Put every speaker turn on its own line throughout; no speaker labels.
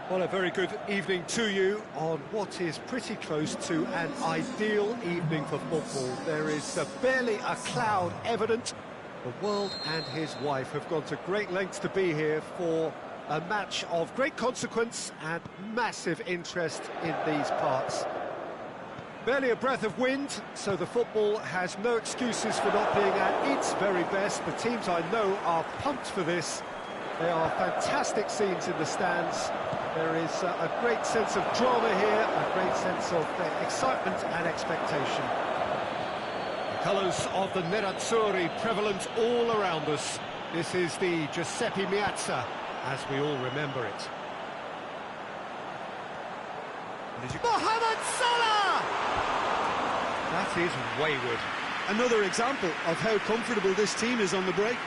Well, a very good evening to you on what is pretty close to an ideal evening for football. There is barely a cloud evident. The world and his wife have gone to great lengths to be here for a match of great consequence and massive interest in these parts. Barely a breath of wind, so the football has no excuses for not being at its very best. The teams I know are pumped for this. There are fantastic scenes in the stands. There is a great sense of drama here, a great sense of excitement and expectation. The colours of the Nerazzurri prevalent all around us. This is the Giuseppe Meazza, as we all remember it. Mohamed Salah! That is wayward.
Another example of how comfortable this team is on the break.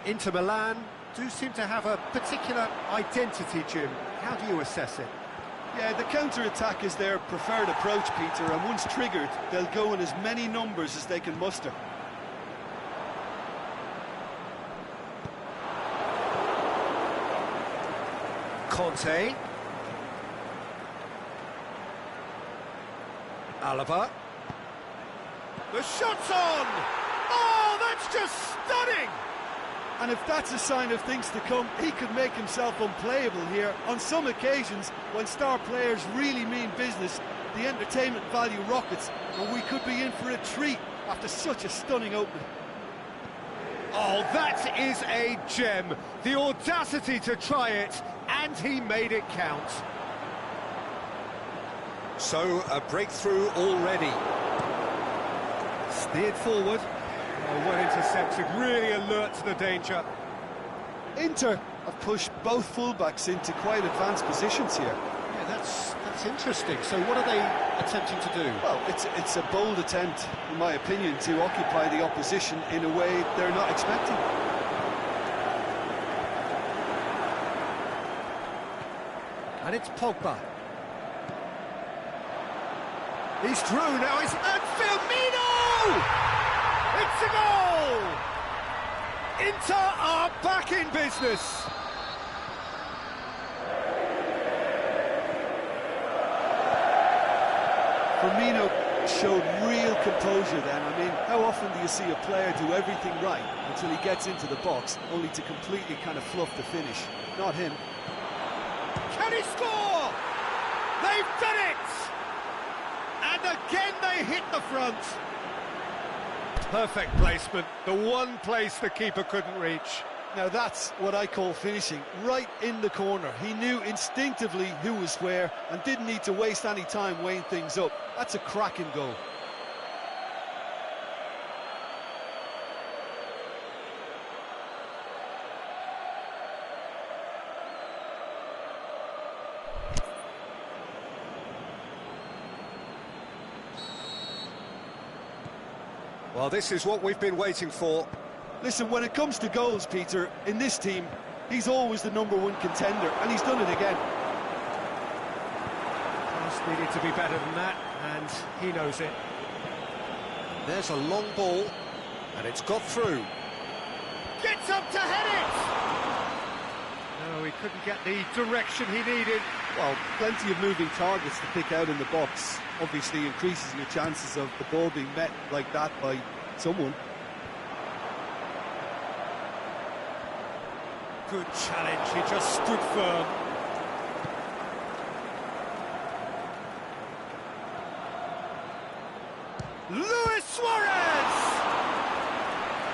Inter Milan do seem to have a particular identity, Jim. How do you assess it?
Yeah, the counter-attack is their preferred approach, Peter, and once triggered, they'll go in as many numbers as they can muster.
Conte. Alaba. The shot's on! Oh, that's just stunning!
And if that's a sign of things to come, he could make himself unplayable here. On some occasions, when star players really mean business, the entertainment value rockets, and we could be in for a treat after such a stunning opening.
Oh, that is a gem. The audacity to try it, and he made it count. So, a breakthrough already. Steered forward. Oh, well intercepted, really alert to the danger.
Inter have pushed both fullbacks into quite advanced positions here.
Yeah, that's interesting. So what are they attempting to do?
Well, it's a bold attempt, in my opinion, to occupy the opposition in a way they're not expecting.
And it's Pogba. He's through now, and Firmino! It's a goal! Inter are back in business.
Firmino showed real composure then. I mean, how often do you see a player do everything right until he gets into the box, only to completely kind of fluff the finish? Not him.
Can he score? They've done it! And again they hit the front. Perfect placement, the one place the keeper couldn't reach.
Now that's what I call finishing, right in the corner. He knew instinctively who was where and didn't need to waste any time weighing things up. That's a cracking goal.
Well, this is what we've been waiting for.
Listen, when it comes to goals, Peter, in this team, he's always the #1 contender, and he's done it again.
Just needed to be better than that, and he knows it. There's a long ball, and it's got through. Gets up to head it! No, he couldn't get the direction he needed.
Well, plenty of moving targets to pick out in the box. Obviously increases your chances of the ball being met like that by someone.
Good challenge, he just stood firm. Luis Suarez!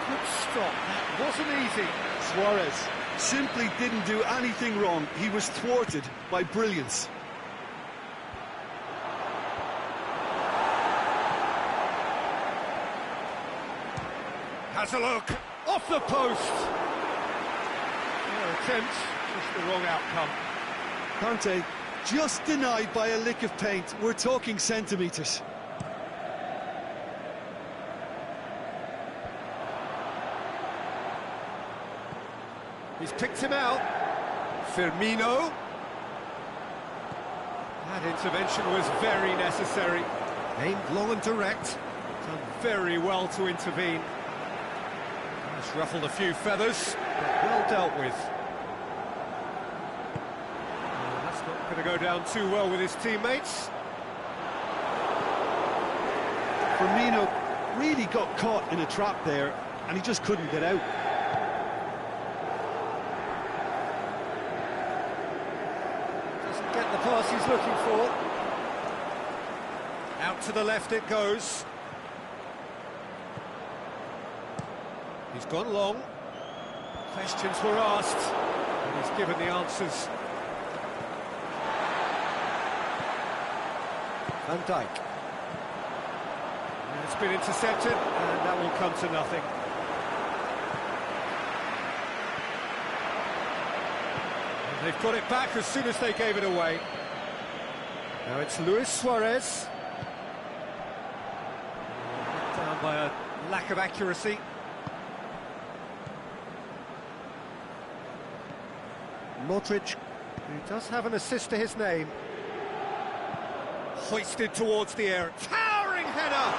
Good stop, that wasn't easy.
Suarez simply didn't do anything wrong. He was thwarted by brilliance.
Has a look, off the post. Attempt, just the wrong outcome.
Conte just denied by a lick of paint. We're talking centimetres.
He's picked him out. Firmino. That intervention was very necessary. Aimed long and direct. Done very well to intervene. Has ruffled a few feathers, but well dealt with. That's not going to go down too well with his teammates.
Firmino really got caught in a trap there, and he just couldn't get out.
Doesn't get the pass he's looking for. Out to the left it goes. He's gone long. Questions were asked, and he's given the answers. Van Dijk. And it's been intercepted, and that will come to nothing. And they've got it back as soon as they gave it away. Now it's Luis Suarez. Down by a lack of accuracy. Modric, who does have an assist to his name. Hoisted towards the air, towering header!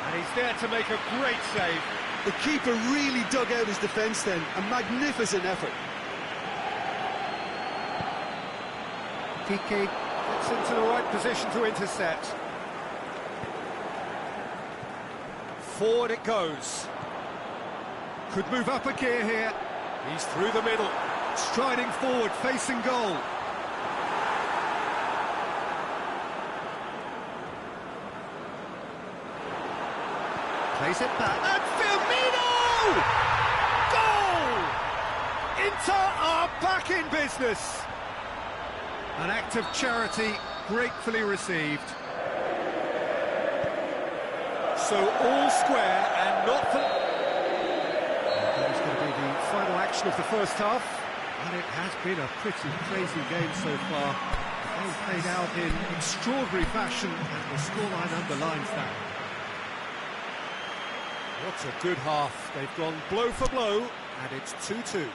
And he's there to make a great save.
The keeper really dug out his defence then, a magnificent effort.
Piqué gets into the right position to intercept. Forward it goes. Could move up a gear here. He's through the middle. Striding forward, facing goal. Plays it back, and Firmino! Goal! Inter are back in business. An act of charity gratefully received. So all square and not for... That is going to be the final action of the first half. And it has been a pretty crazy game so far. They've played out in extraordinary fashion, and the scoreline underlines that. What a good half. They've gone blow for blow, and it's 2-2.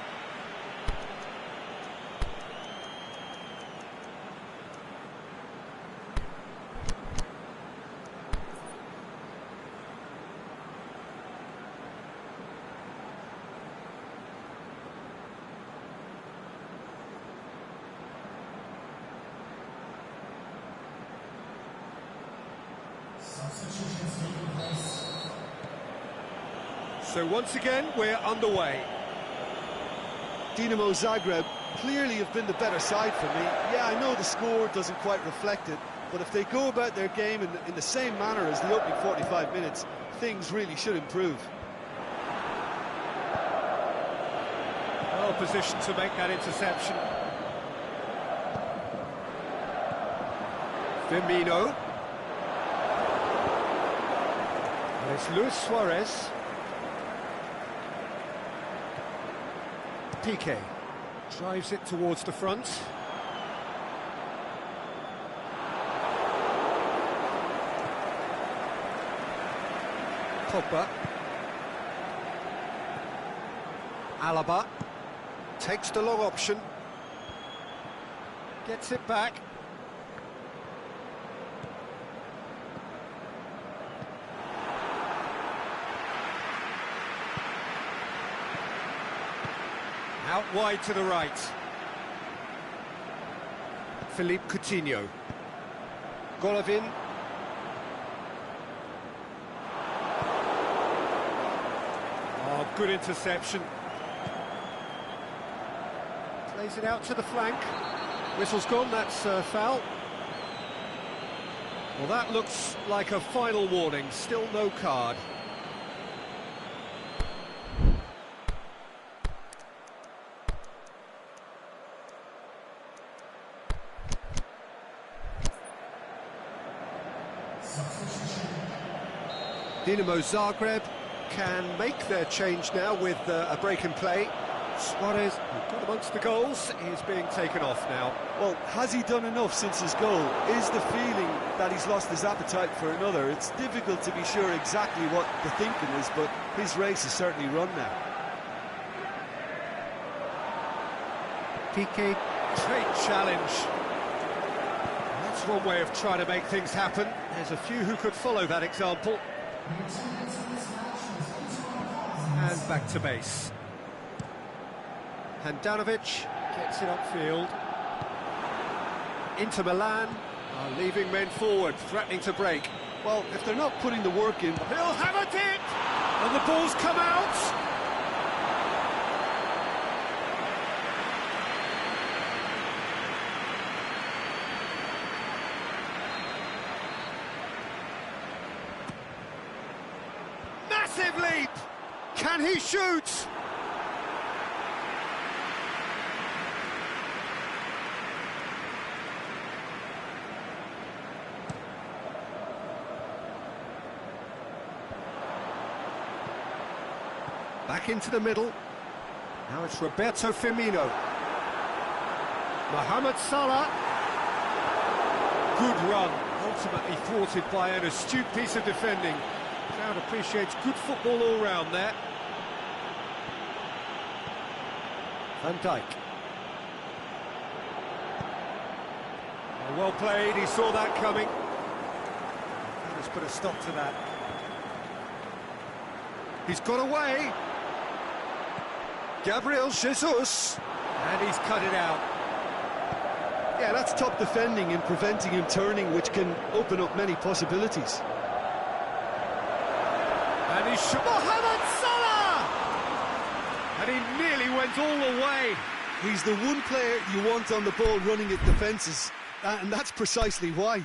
So once again, we're underway.
Dinamo Zagreb clearly have been the better side for me. Yeah, I know the score doesn't quite reflect it, but if they go about their game in the same manner as the opening 45 minutes, things really should improve.
Well positioned to make that interception. Firmino. And it's Luis Suarez. Piqué drives it towards the front. Pogba. Alaba takes the long option. Gets it back. Out wide to the right. Philippe Coutinho. Golovin. Oh, good interception. Plays it out to the flank. Whistle's gone, that's a foul. Well, that looks like a final warning, still no card. Dinamo Zagreb can make their change now with a break in play. Suarez, who got amongst the goals, is being taken off now.
Well, has he done enough since his goal? Is the feeling that he's lost his appetite for another? It's difficult to be sure exactly what the thinking is, but his race is certainly run now.
Piqué, great challenge. That's That's one way of trying to make things happen. There's a few who could follow that example. And back to base. Handanovic gets it upfield. Inter Milan are leaving men forward, threatening to break.
Well, if they're not putting the work in...
He'll have it! And the ball's come out! Massive leap! Can he shoot? Back into the middle. Now it's Roberto Firmino. Mohamed Salah. Good run, ultimately thwarted by an astute piece of defending. Crowd appreciates good football all round there. Van Dijk. Well played, he saw that coming. Let's put a stop to that. He's got away. Gabriel Jesus. And he's cut it out.
Yeah, that's top defending and preventing him turning, which can open up many possibilities.
And he's Mohamed Salah! And he nearly went all the way.
He's the one player you want on the ball running at defences, and that's precisely why.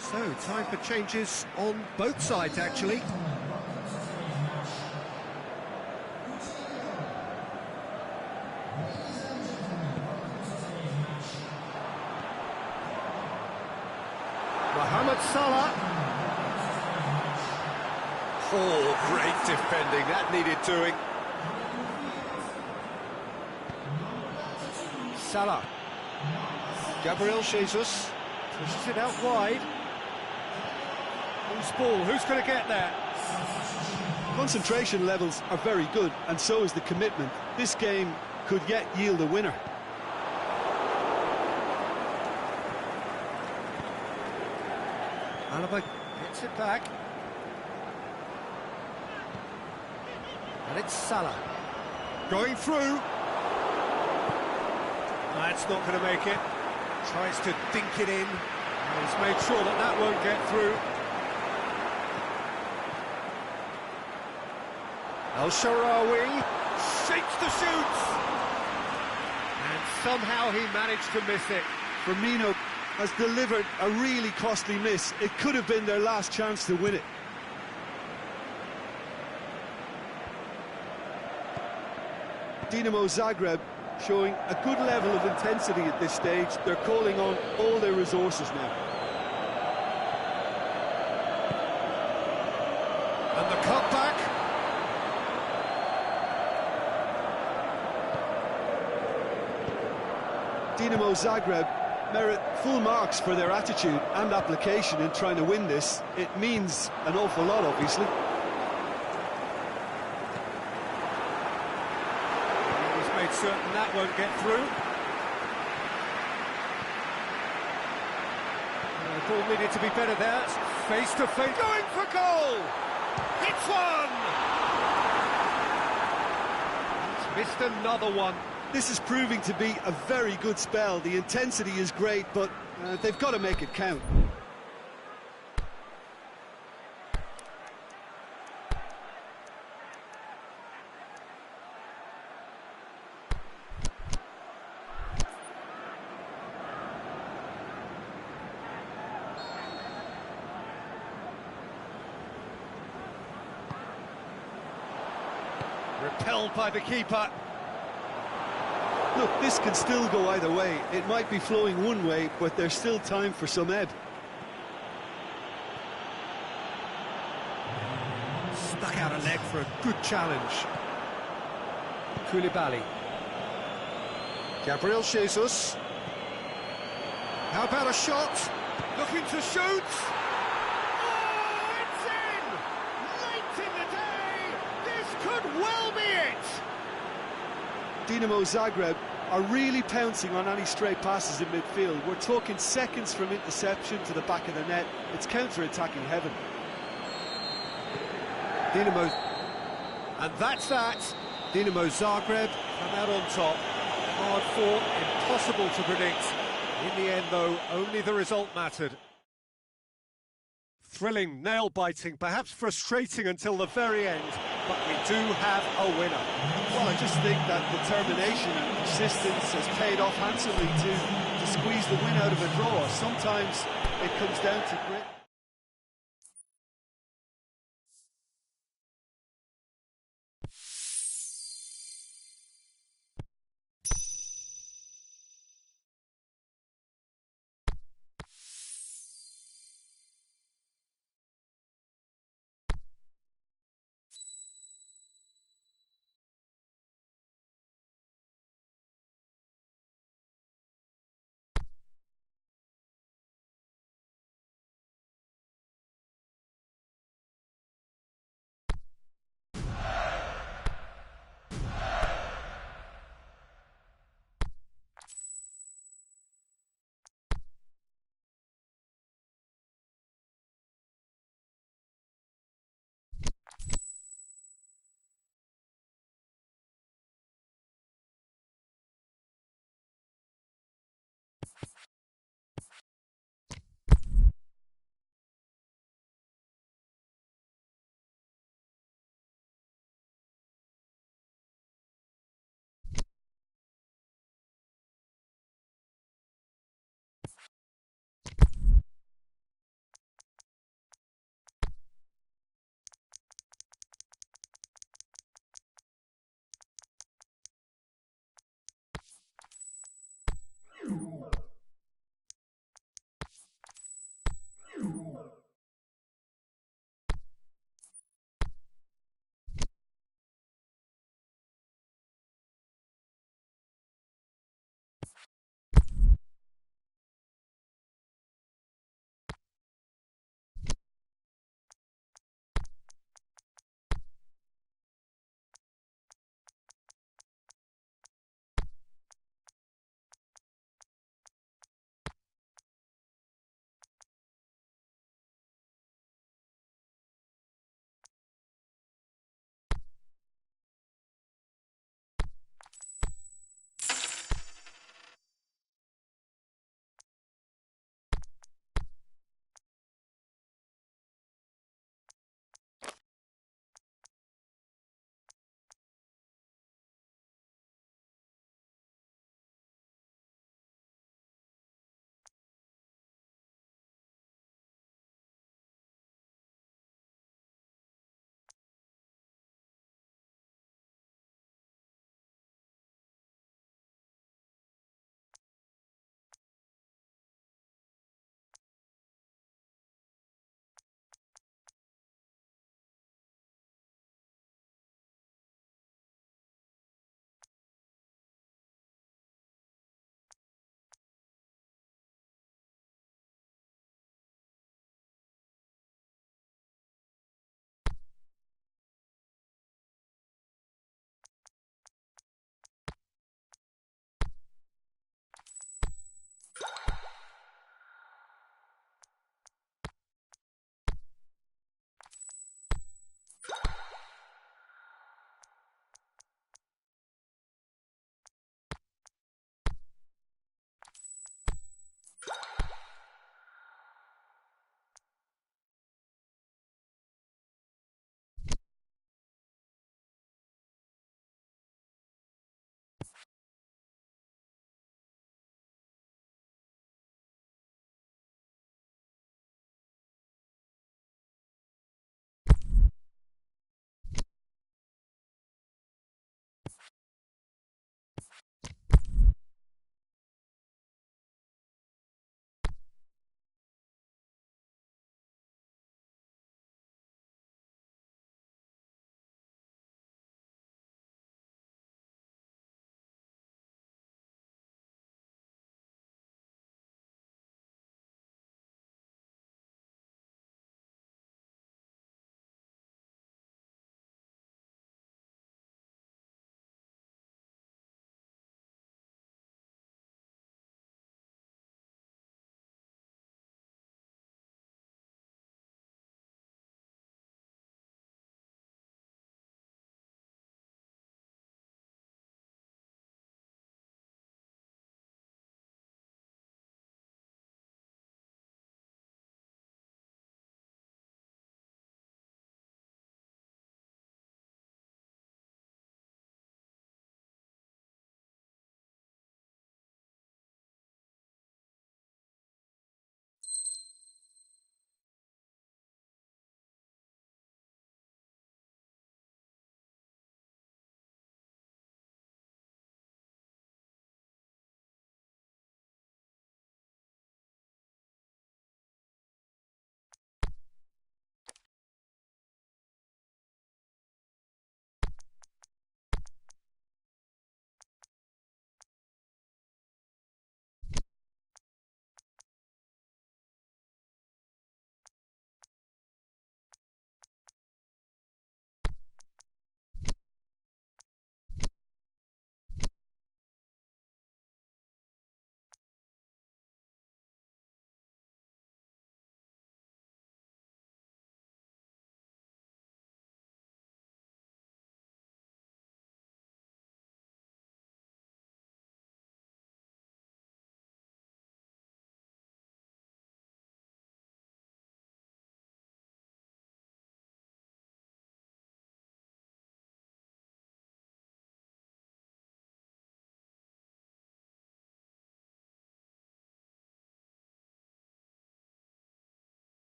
So, time for changes on both sides, actually. Mohamed Salah. Oh, great defending, that needed doing. Salah. Gabriel Jesus pushes it out wide. Who's ball? Who's going to get there?
Concentration levels are very good, and so is the commitment. This game could yet yield a winner.
Alaba gets it back. And it's Salah. Going through. That's not going to make it. Tries to dink it in. And he's made sure that that won't get through. El Shaarawy shakes the shoots, and somehow he managed to miss it.
Firmino has delivered a really costly miss. It could have been their last chance to win it. Dinamo Zagreb showing a good level of intensity at this stage. They're calling on all their resources now.
And the cutback.
Dinamo Zagreb merit full marks for their attitude and application in trying to win this. It means an awful lot, obviously.
He's made certain that won't get through. The ball needed to be better there. Face to face, going for goal! Hits one! He's missed another one.
This is proving to be a very good spell. The intensity is great, but they've got to make it count.
Repelled by the keeper.
Look, this can still go either way. It might be flowing one way, but there's still time for some ebb.
Stuck out a leg for a good challenge. Koulibaly. Gabriel Jesus. How about a shot? Looking to shoot. Oh, it's in! Late in the day! This could well be it!
Dinamo Zagreb are really pouncing on any stray passes in midfield. We're talking seconds from interception to the back of the net. It's counter-attacking heaven.
Dinamo, and that's that. Dinamo Zagreb come out on top. Hard fought, impossible to predict. In the end, though, only the result mattered. Thrilling, nail-biting, perhaps frustrating until the very end, but we do have a winner.
Well, I just think that determination and persistence has paid off handsomely to squeeze the win out of a draw. Sometimes it comes down to grit.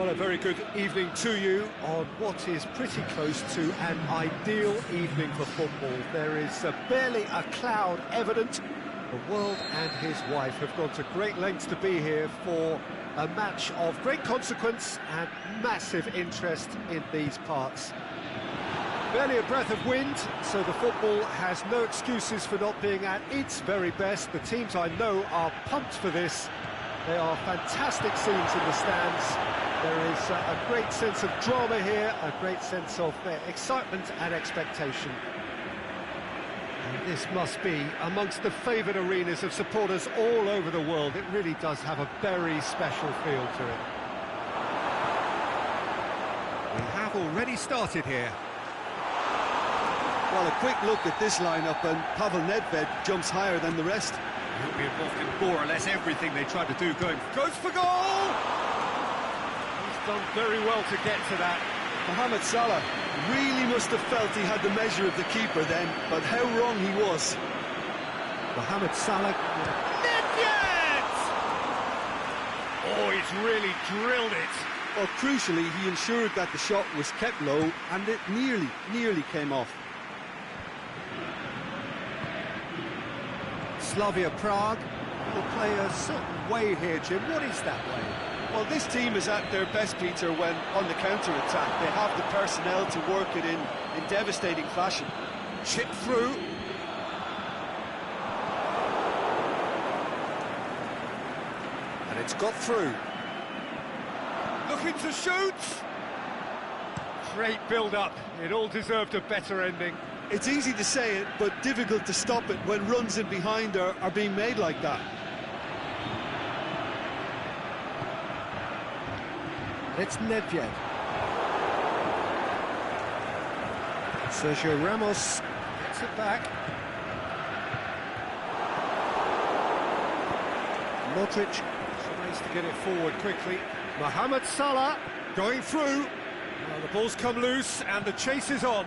Well, a very good evening to you on what is pretty close to an ideal evening for football. There is barely a cloud evident. The world and his wife have gone to great lengths to be here for a match of great consequence and massive interest in these parts. Barely a breath of wind, so the football has no excuses for not being at its very best. The teams I know are pumped for this. They are fantastic scenes in the stands. There is a great sense of drama here, a great sense of excitement and expectation. And this must be amongst the favoured arenas of supporters all over the world. It really does have a very special feel to it. We have already started here.
Well, a quick look at this lineup, and Pavel Nedved jumps higher than the rest.
He'll be involved in more or less everything they try to do. Goes for goal! He's done very well to get to that.
Mohamed Salah really must have felt he had the measure of the keeper then, but how wrong he was.
Mohamed Salah. Nedved! Oh, he's really drilled it.
Well, crucially, he ensured that the shot was kept low, and it nearly came off.
Slavia Prague will play a certain way here, Jim. What is that way?
Well, this team is at their best, Peter, when on the counter-attack. They have the personnel to work it in devastating fashion.
Chip through. And it's got through. Looking to shoot. Great build-up. It all deserved a better ending.
It's easy to say it, but difficult to stop it when runs in behind are being made like that.
It's Nedved. Sergio Ramos gets it back. Modric tries to get it forward quickly. Mohamed Salah going through. Well, the ball's come loose and the chase is on.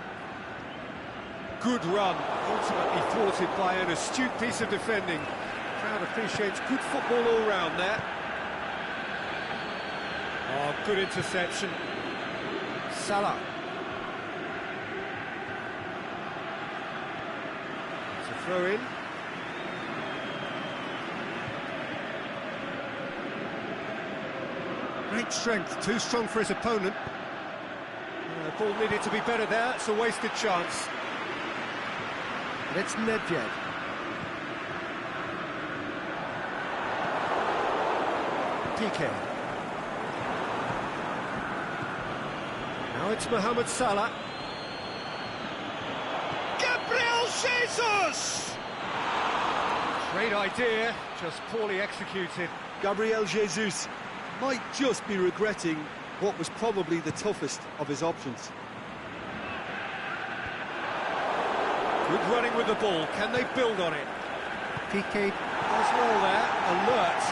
Good run, ultimately thwarted by an astute piece of defending. The crowd appreciates good football all round there. Oh, good interception. Salah. It's a throw in. Great strength, too strong for his opponent. The ball needed to be better there, it's a wasted chance. It's Nedved. Piqué. Now it's Mohamed Salah. Gabriel Jesus! Great idea, just poorly executed.
Gabriel Jesus might just be regretting what was probably the toughest of his options.
Good running with the ball, can they build on it? Piqué does well there, alert.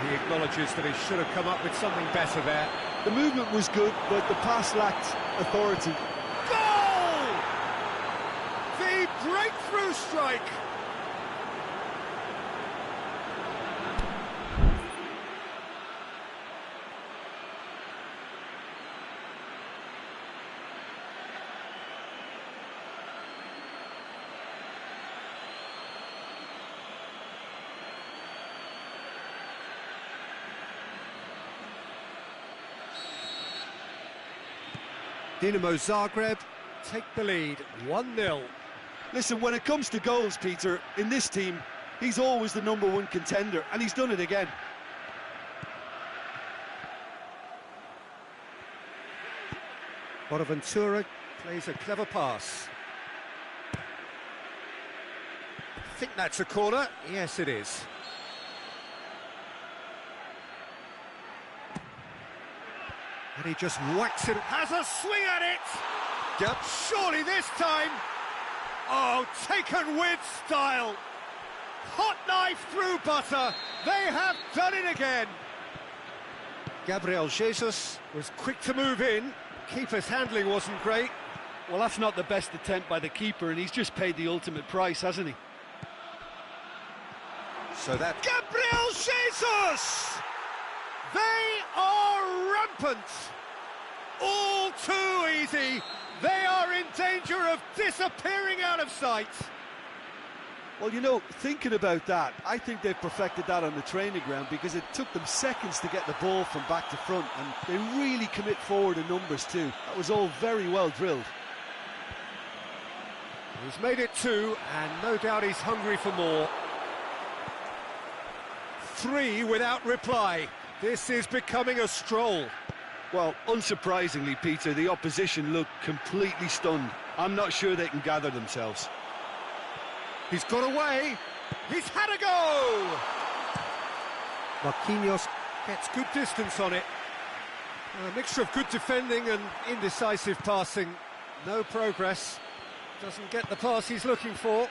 He acknowledges that he should have come up with something better there.
The movement was good, but the pass lacked authority.
Goal! The breakthrough strike! Dinamo Zagreb take the lead, 1-0.
Listen, when it comes to goals, Peter, in this team, he's always the #1 contender, and he's done it again.
Bonaventura plays a clever pass. I think that's a corner. Yes, it is. And he just whacks it. Has a swing at it! Yep. Surely this time! Oh, taken with style! Hot knife through butter! They have done it again! Gabriel Jesus was quick to move in. Keeper's handling wasn't great.
Well, that's not the best attempt by the keeper, and he's just paid the ultimate price, hasn't he?
So that... Gabriel Jesus! They are rampant. All too easy. They are in danger of disappearing out of sight.
Well, you know, thinking about that, I think they've perfected that on the training ground, because it took them seconds to get the ball from back to front, and they really commit forward in numbers too. That was all very well drilled.
He's made it 2, and no doubt he's hungry for more. 3 without reply. This is becoming a stroll.
Well, unsurprisingly, Peter, the opposition look completely stunned. I'm not sure they can gather themselves.
He's got away. He's had a go. Marquinhos gets good distance on it. A mixture of good defending and indecisive passing. No progress. Doesn't get the pass he's looking for.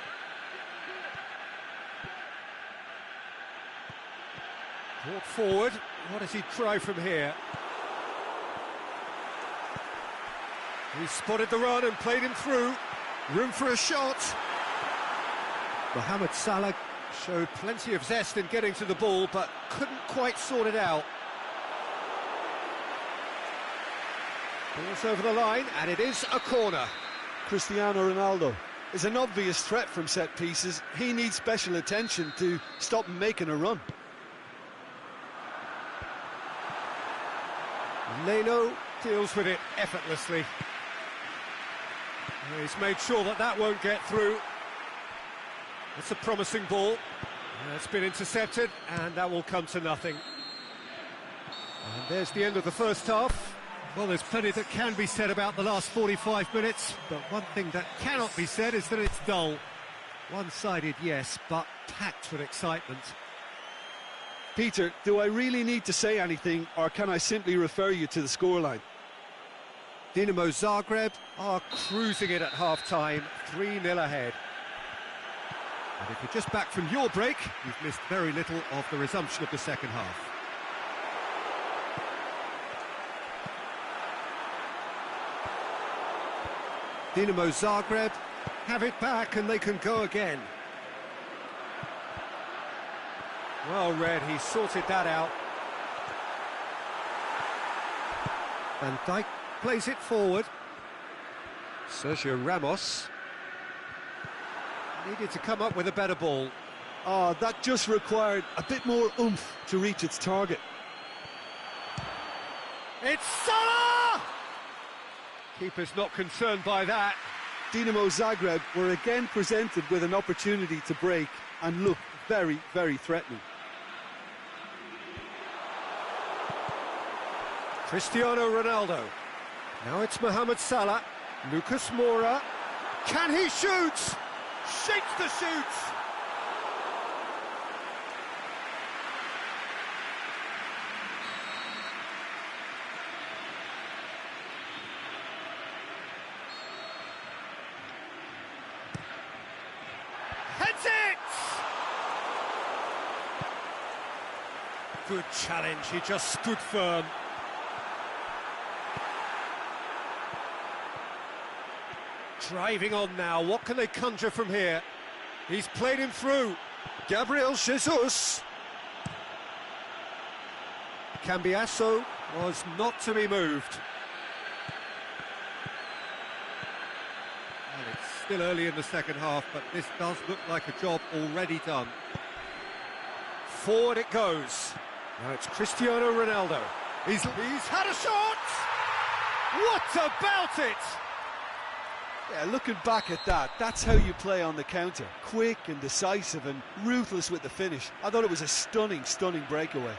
Brought forward. What does he try from here? He's spotted the run and played him through. Room for a shot. Mohamed Salah showed plenty of zest in getting to the ball, but couldn't quite sort it out. Ball's over the line, and it is a corner.
Cristiano Ronaldo is an obvious threat from set pieces. He needs special attention to stop him making a run.
Leno deals with it effortlessly. He's made sure that that won't get through. It's a promising ball. It's been intercepted, and that will come to nothing. And there's the end of the first half. Well, there's plenty that can be said about the last 45 minutes, but one thing that cannot be said is that it's dull. One-sided, yes, but packed with excitement.
Peter, do I really need to say anything, or can I simply refer you to the scoreline?
Dinamo Zagreb are cruising it at half-time, 3-0 ahead. And if you're just back from your break, you've missed very little of the resumption of the second half. Dinamo Zagreb have it back and they can go again. Well read, he sorted that out. Van Dijk plays it forward. Sergio Ramos needed to come up with a better ball.
Oh, that just required a bit more oomph to reach its target.
It's Salah! Keeper's not concerned by that.
Dinamo Zagreb were again presented with an opportunity to break and look very, very threatening.
Cristiano Ronaldo. Now it's Mohamed Salah. Lucas Moura. Can he shoot? Shakes the shoots. Heads it! Good challenge, he just stood firm. Driving on now, what can they conjure from here? He's played him through. Gabriel Jesus. Cambiasso was not to be moved. And it's still early in the second half, but this does look like a job already done. Forward it goes. Now it's Cristiano Ronaldo. He's had a shot! What about it?
Yeah, looking back at that, that's how you play on the counter. Quick and decisive and ruthless with the finish. I thought it was a stunning, stunning breakaway.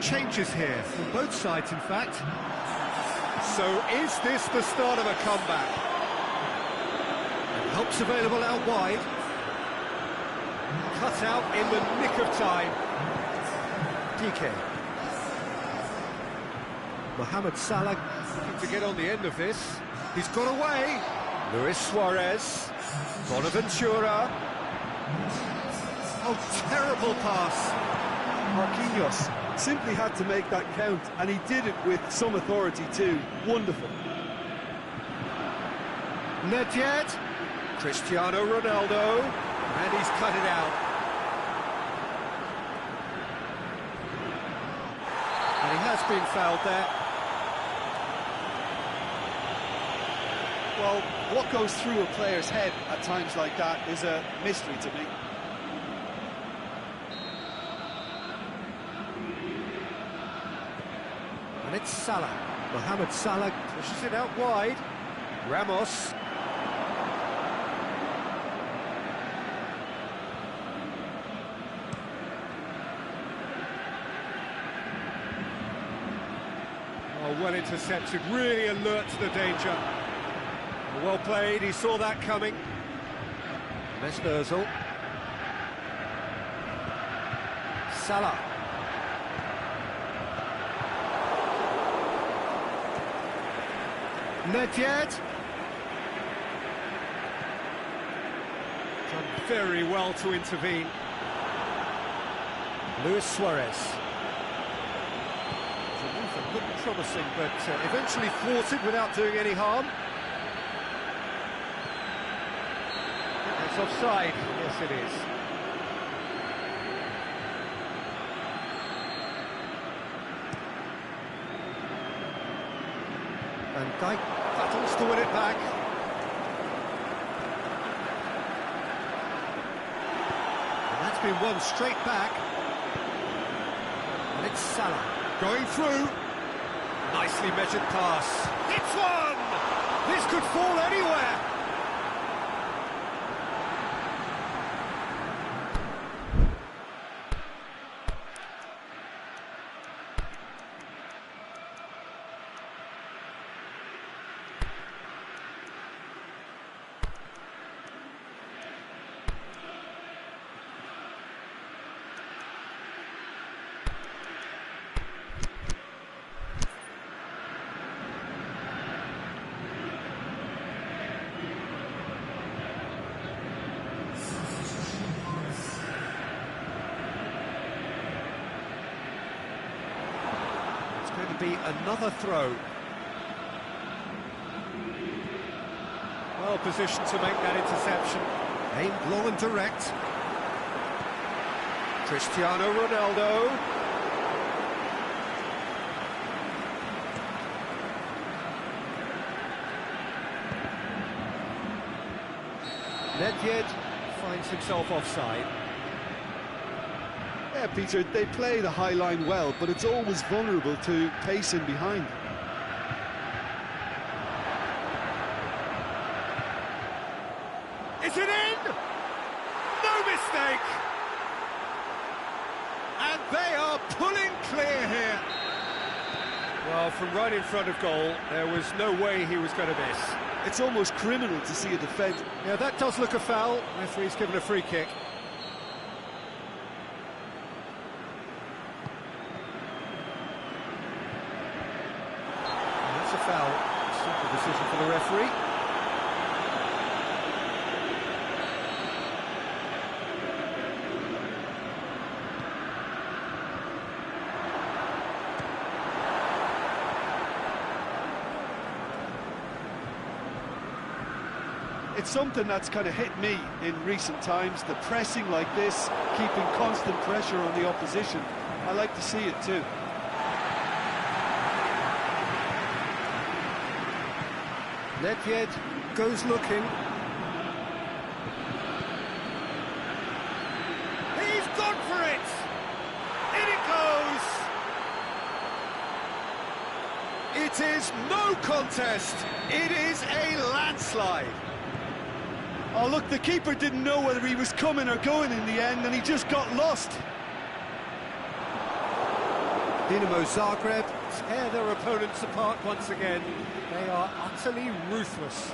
changes here, from both sides in fact. So is this the start of a comeback? And help's available out wide. Cut out in the nick of time. DK. Mohamed Salah looking to get on the end of this. He's got away. Luis Suarez. Bonaventura. Oh, terrible pass.
Marquinhos simply had to make that count, and he did it with some authority too. Wonderful.
Nedved. Cristiano Ronaldo. And he's cut it out. And he has been fouled there.
Well, what goes through a player's head at times like that is a mystery to me.
And it's Salah. Mohamed Salah pushes it out wide. Ramos. Oh, well intercepted, really alert to the danger. Well played, he saw that coming. Mesut Ozil. Salah. Nedved. Done very well to intervene. Luis Suarez. The movement looked promising, but eventually thwarted without doing any harm. It's offside. Yes, it is. Van Dijk battles to win it back. And that's been won straight back. And it's Salah going through. Nicely measured pass. It's one! This could fall anywhere. Going to be another throw. Well positioned to make that interception. Aimed long and direct. Cristiano Ronaldo. Nedved finds himself offside.
Yeah, Peter, they play the high line well, but it's always vulnerable to pace in behind.
Is it in? No mistake! And they are pulling clear here. Well, from right in front of goal, there was no way he was going to miss.
It's almost criminal to see a defend.
Yeah, that does look a foul. Referee's given a free kick. A foul. Simple decision for the referee.
It's something that's kind of hit me in recent times, the pressing like this, keeping constant pressure on the opposition. I like to see it too.
Nedved goes looking. He's gone for it! In it goes! It is no contest. It is a landslide.
Oh, look, the keeper didn't know whether he was coming or going in the end, and he just got lost.
Dinamo Zagreb tear their opponents apart once again. They are utterly ruthless.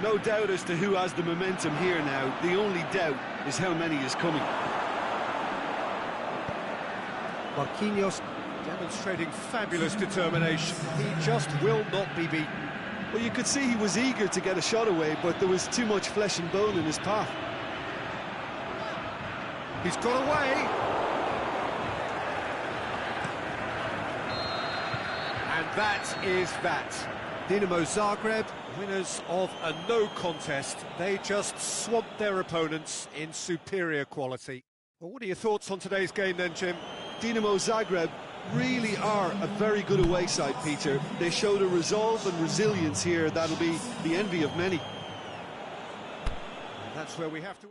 No doubt as to who has the momentum here now. The only doubt is how many is coming.
Marquinhos demonstrating fabulous determination. He just will not be beaten.
Well, you could see he was eager to get a shot away, but there was too much flesh and bone in his path.
He's got away. And that is that. Dinamo Zagreb, winners of a no contest. They just swamped their opponents in superior quality. Well, what are your thoughts on today's game then, Jim?
Dinamo Zagreb really are a very good away side, Peter. They showed a resolve and resilience here that'll be the envy of many.
And that's where we have to...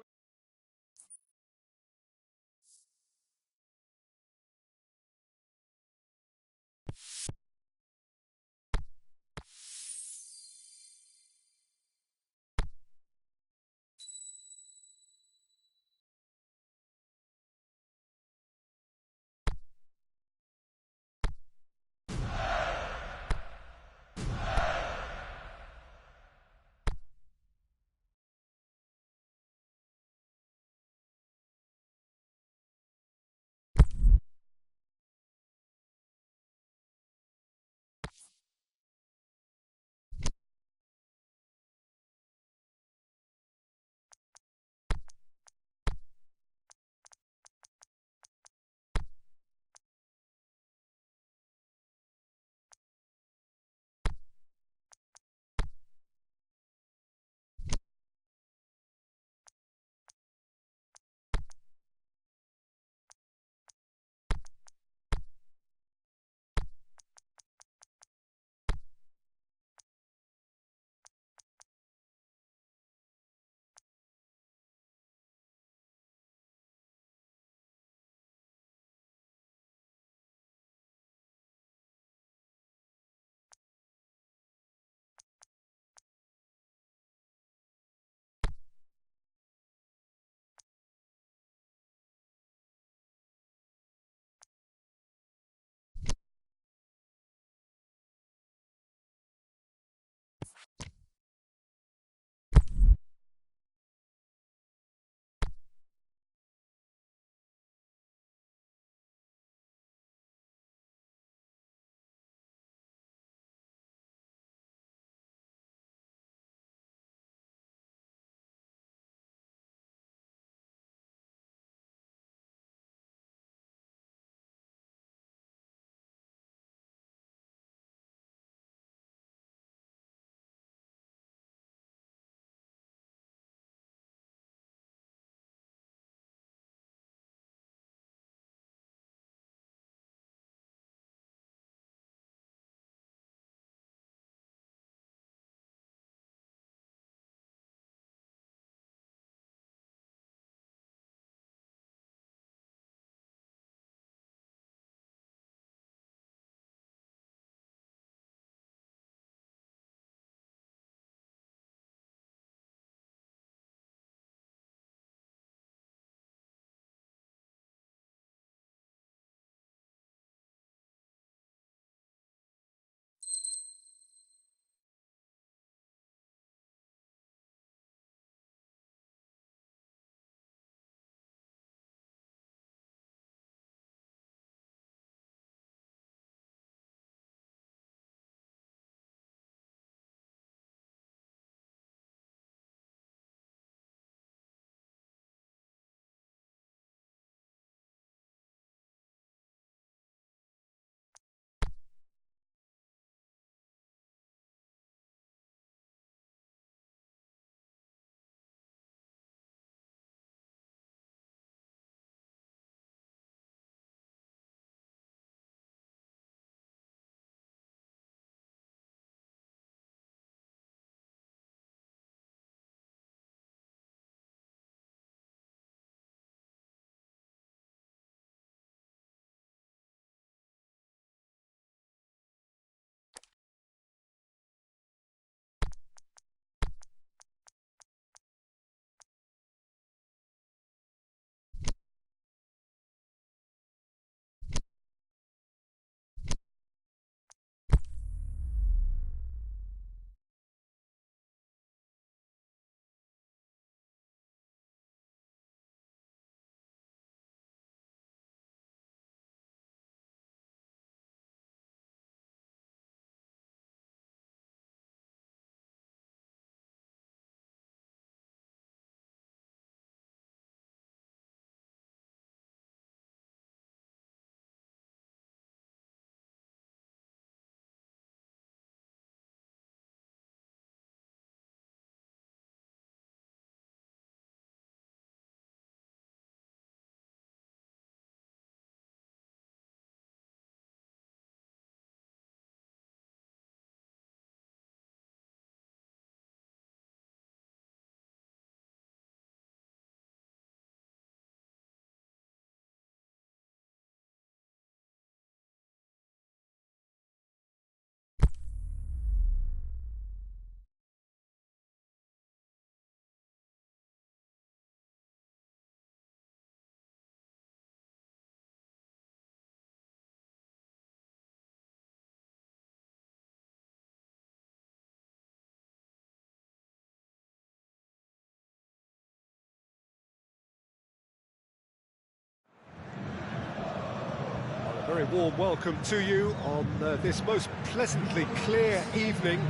very warm welcome to you on this most pleasantly clear evening.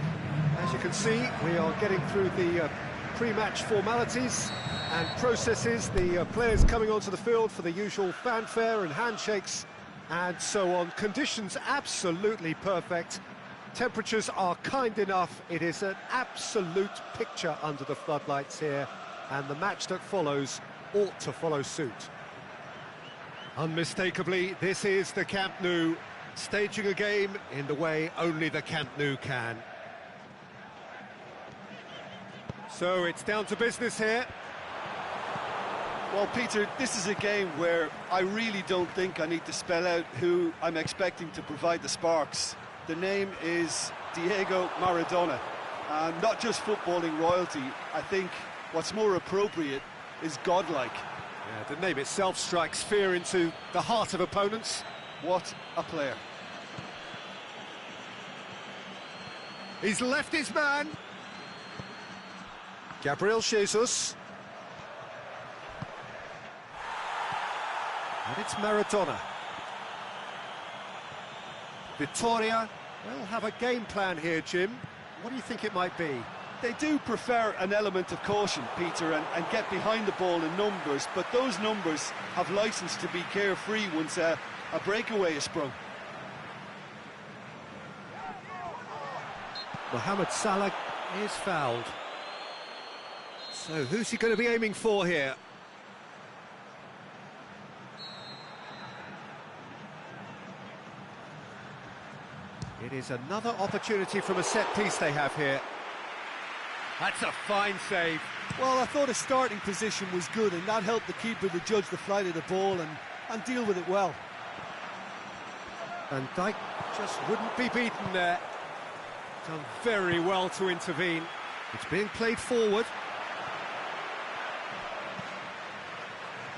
As you can see, we are getting through the pre-match formalities and processes, the players coming onto the field for the usual fanfare and handshakes and so on. Conditions absolutely perfect. Temperatures are kind enough. It is an absolute picture under the floodlights here, and the match that follows ought to follow suit. Unmistakably, this is the Camp Nou, staging a game in the way only the Camp Nou can. So it's down to business here.
Well, Peter, this is a game where I really don't think I need to spell out who I'm expecting to provide the sparks. The name is Diego Maradona. Not just footballing royalty, I think what's more appropriate is godlike.
Yeah, the name itself strikes fear into the heart of opponents.
What a player.
He's left his man. Gabriel Jesus. And it's Maradona. Vitoria will have a game plan here, Jim. What do you think it might be?
They do prefer an element of caution, Peter, and get behind the ball in numbers, but those numbers have licence to be carefree once a breakaway is sprung.
Mohamed Salah is fouled. So who's he going to be aiming for here? It is another opportunity from a set piece they have here. That's a fine save.
Well, I thought his starting position was good, and that helped the keeper to judge the flight of the ball and deal with it well.
Van Dijk just wouldn't be beaten there. Done very well to intervene. It's being played forward.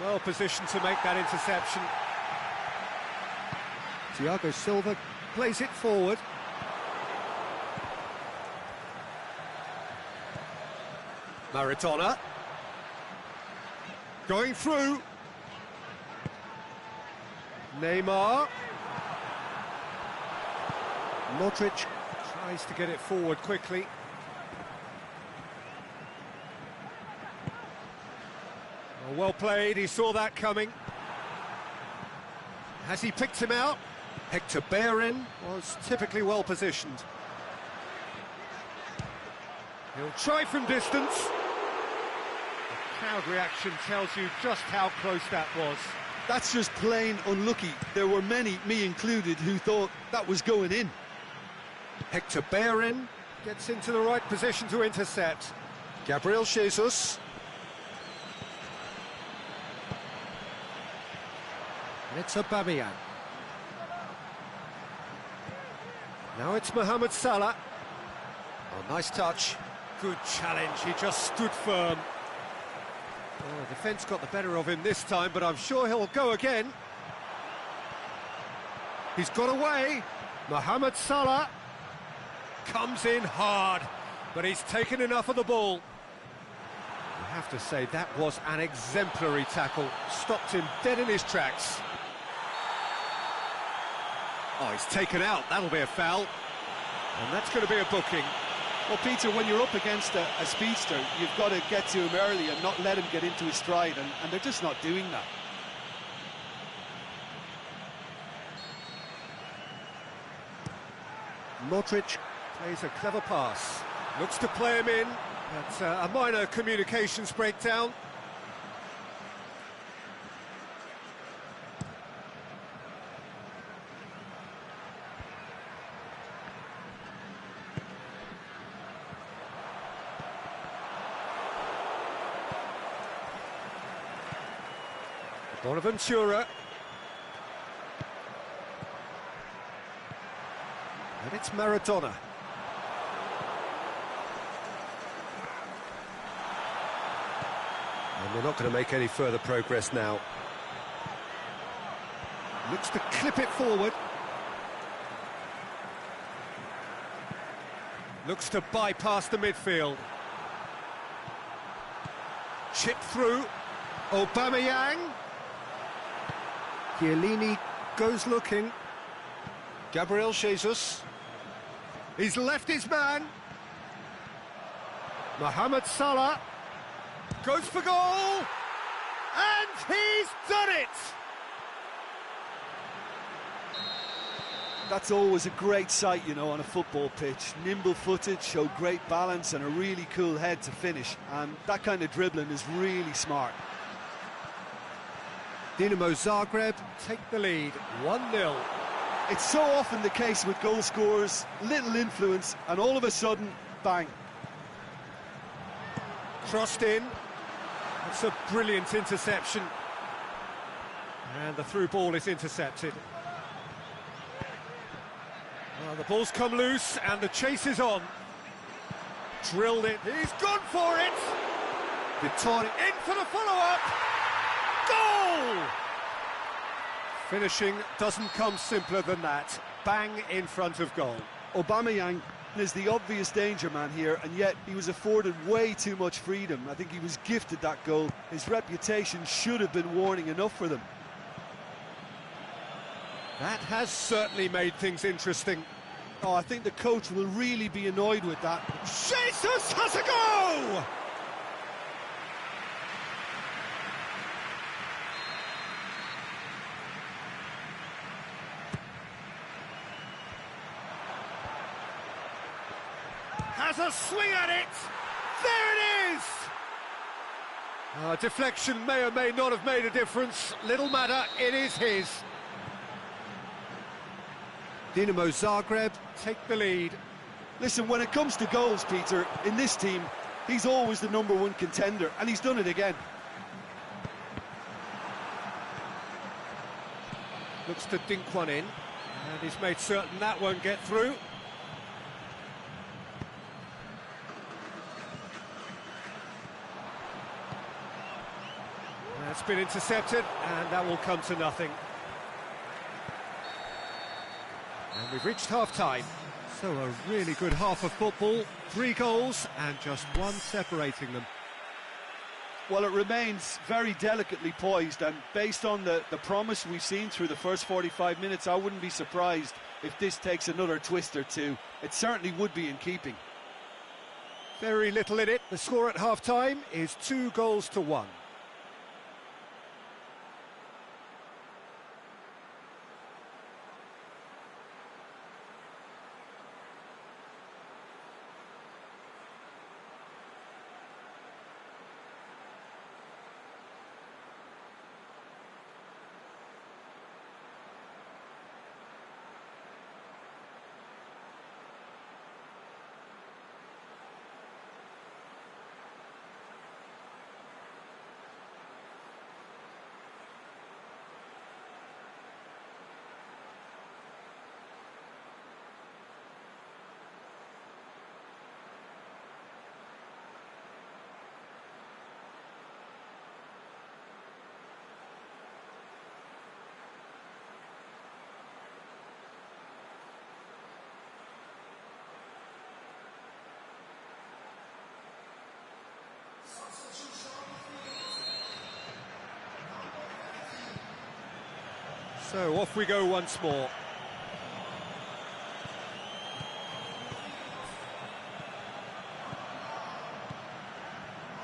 Well positioned to make that interception. Thiago Silva plays it forward. Maradona. Going through. Neymar. Modric tries to get it forward quickly. Well played, he saw that coming. Has he picked him out? Hector Bellerin was typically well positioned. He'll try from distance. The crowd reaction tells you just how close that was.
That's just plain unlucky. There were many, me included, who thought that was going in.
Hector Bellerin gets into the right position to intercept. Gabriel Jesus. And it's Aubameyang. Now it's Mohamed Salah. Oh, nice touch. Good challenge, he just stood firm. Oh, the defence got the better of him this time, but I'm sure he'll go again. He's got away. Mohamed Salah comes in hard, but he's taken enough of the ball. I have to say, that was an exemplary tackle. Stopped him dead in his tracks. Oh, he's taken out. That'll be a foul. And that's going to be a booking.
Well, Peter, when you're up against a speedster, you've got to get to him early and not let him get into his stride, and they're just not doing that.
Modric plays a clever pass. Looks to play him in, but a minor communications breakdown. Bonaventura. And it's Maradona. And they're not going to make any further progress now. Looks to clip it forward. Looks to bypass the midfield. Chip through. Aubameyang. Chiellini goes looking. Gabriel Jesus. He's left his man. Mohamed Salah goes for goal, and he's done it!
That's always a great sight, you know, on a football pitch. Nimble-footed, showed great balance and a really cool head to finish. And that kind of dribbling is really smart.
Dinamo Zagreb take the lead, 1-0.
It's so often the case with goal scorers, little influence, and all of a sudden, bang.
Crossed in. It's a brilliant interception. And the through ball is intercepted. Well, the ball's come loose and the chase is on. Drilled it. He's gone for it. Vittori in for the follow-up. Goal! Finishing doesn't come simpler than that. Bang in front of goal.
Aubameyang is the obvious danger man here, and yet he was afforded way too much freedom. I think he was gifted that goal. His reputation should have been warning enough for them.
That has certainly made things interesting.
Oh, I think the coach will really be annoyed with that.
Jesus has a go! Has a swing at it! There it is! Deflection may or may not have made a difference. Little matter, it is his. Dinamo Zagreb take the lead.
Listen, when it comes to goals, Peter, in this team, he's always the #1 contender, and he's done it again.
Looks to dink one in, and he's made certain that won't get through. That's been intercepted, and that will come to nothing. And we've reached half-time. So a really good half of football, 3 goals and just 1 separating them.
Well, it remains very delicately poised, and based on the promise we've seen through the first 45 minutes, I wouldn't be surprised if this takes another twist or two. It certainly would be in keeping.
Very little in it. The score at half-time is 2-1. So off we go once more.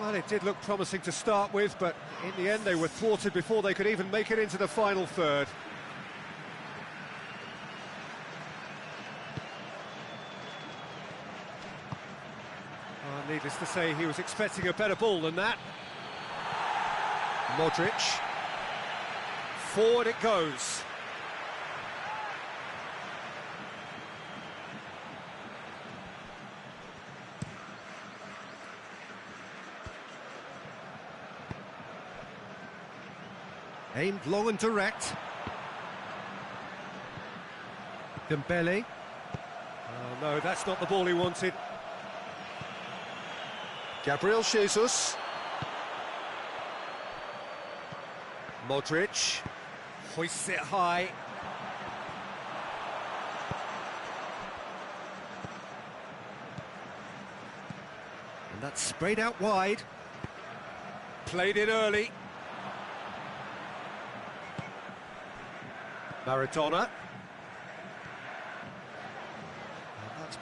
Well, it did look promising to start with, but in the end they were thwarted before they could even make it into the final third. Needless to say, he was expecting a better ball than that. Modric. Forward it goes. Aimed long and direct. Dembele. Oh no, that's not the ball he wanted. Gabriel Jesus. Modric. Hoists it high. And that's sprayed out wide. Played it early. Maradona.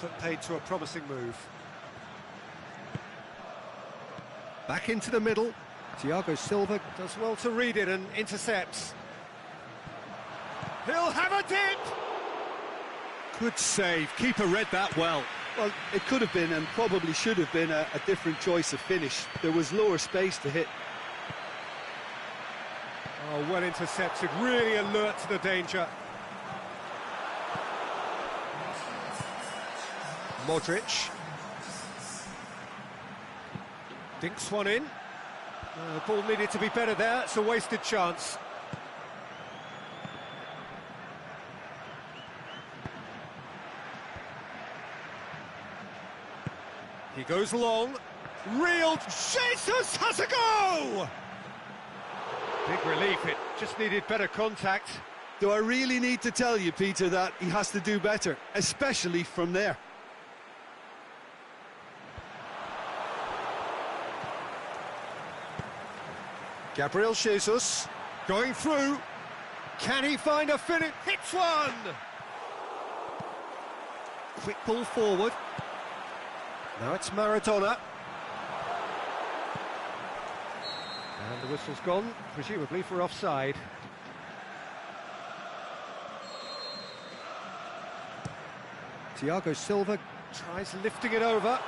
put paid to a promising move. Back into the middle. Thiago Silva does well to read it and intercepts. He'll have a dip! Good save, keeper read that well.
Well, it could have been and probably should have been a different choice of finish. There was lower space to hit.
Oh, well intercepted, really alert to the danger. Modric. Dinks one in. The ball needed to be better there, it's a wasted chance. He goes long. Real Jesus has a go! Big relief, it just needed better contact.
Do I really need to tell you, Peter, that he has to do better, especially from there?
Gabriel Jesus going through. Can he find a finish? Hits one! Quick ball forward. Now it's Maradona. And the whistle's gone, presumably for offside. Thiago Silva tries lifting it over.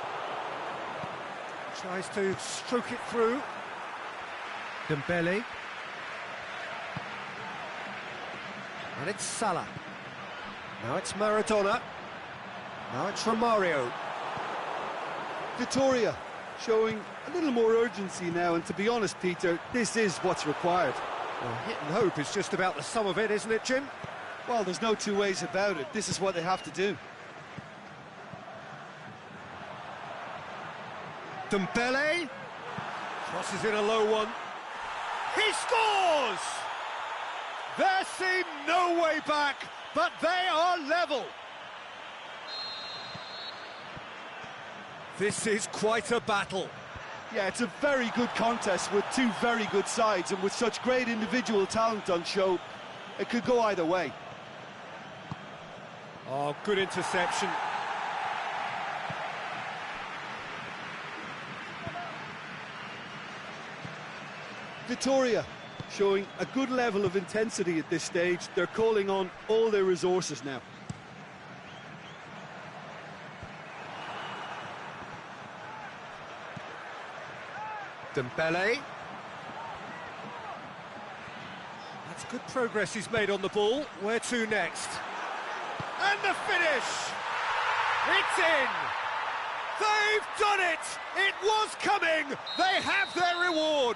Tries to stroke it through. Dembele. And it's Salah. Now it's Maradona. Now it's Romario.
Vitoria showing a little more urgency now, and to be honest, Peter, this is what's required.
Well, hit and hope is just about the sum of it, isn't it, Jim?
Well, there's no two ways about it. This is what they have to do.
Dembele crosses in a low one. He scores! There seemed no way back, but they are level. This is quite a battle.
Yeah, it's a very good contest with two very good sides, and with such great individual talent on show, it could go either way.
Oh, good interception.
Vitoria showing a good level of intensity at this stage. They're calling on all their resources now.
Dembele. That's good progress he's made on the ball. Where to next? And the finish! It's in! They've done it! It was coming! They have their reward!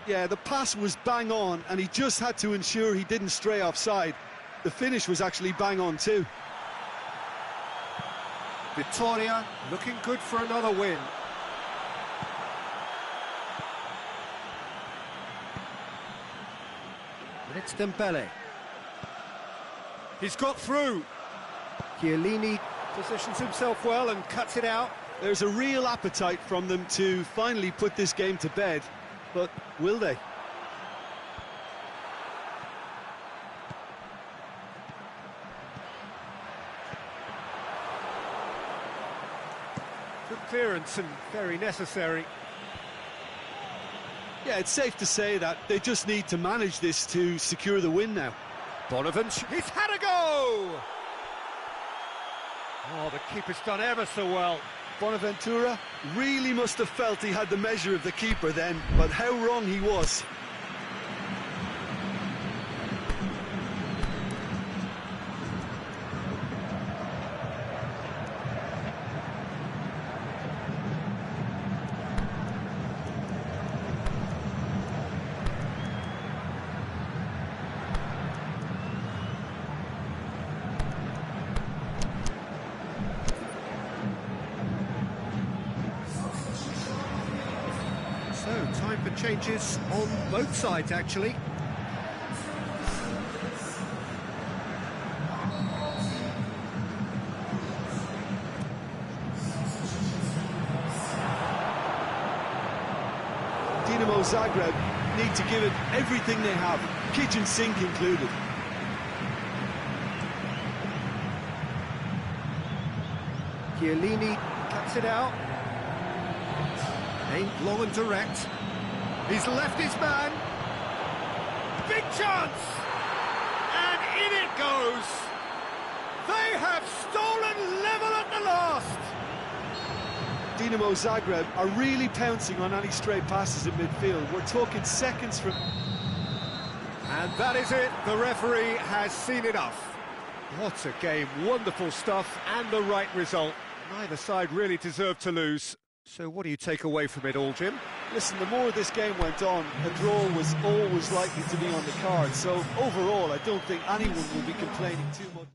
Yeah, the pass was bang on, and he just had to ensure he didn't stray offside. The finish was actually bang on too.
Vitoria looking good for another win. And it's Dembele. He's got through. Chiellini positions himself well and cuts it out.
There's a real appetite from them to finally put this game to bed, but will they?
Good clearance and very necessary.
Yeah, it's safe to say that they just need to manage this to secure the win now.
Bonaventure, he's had a go! Oh, the keeper's done ever so well.
Bonaventura really must have felt he had the measure of the keeper then, but how wrong he was.
So, time for changes on both sides, actually.
Dinamo Zagreb need to give it everything they have, kitchen sink included.
Chiellini cuts it out. Aimed long and direct. He's left his man. Big chance! And in it goes! They have stolen level at the last!
Dinamo Zagreb are really pouncing on any stray passes in midfield. We're talking seconds from...
And that is it, the referee has seen enough. What a game, wonderful stuff, and the right result. Neither side really deserved to lose. So what do you take away from it all, Jim?
Listen, the more this game went on, a draw was always likely to be on the card. So overall, I don't think anyone will be complaining too much.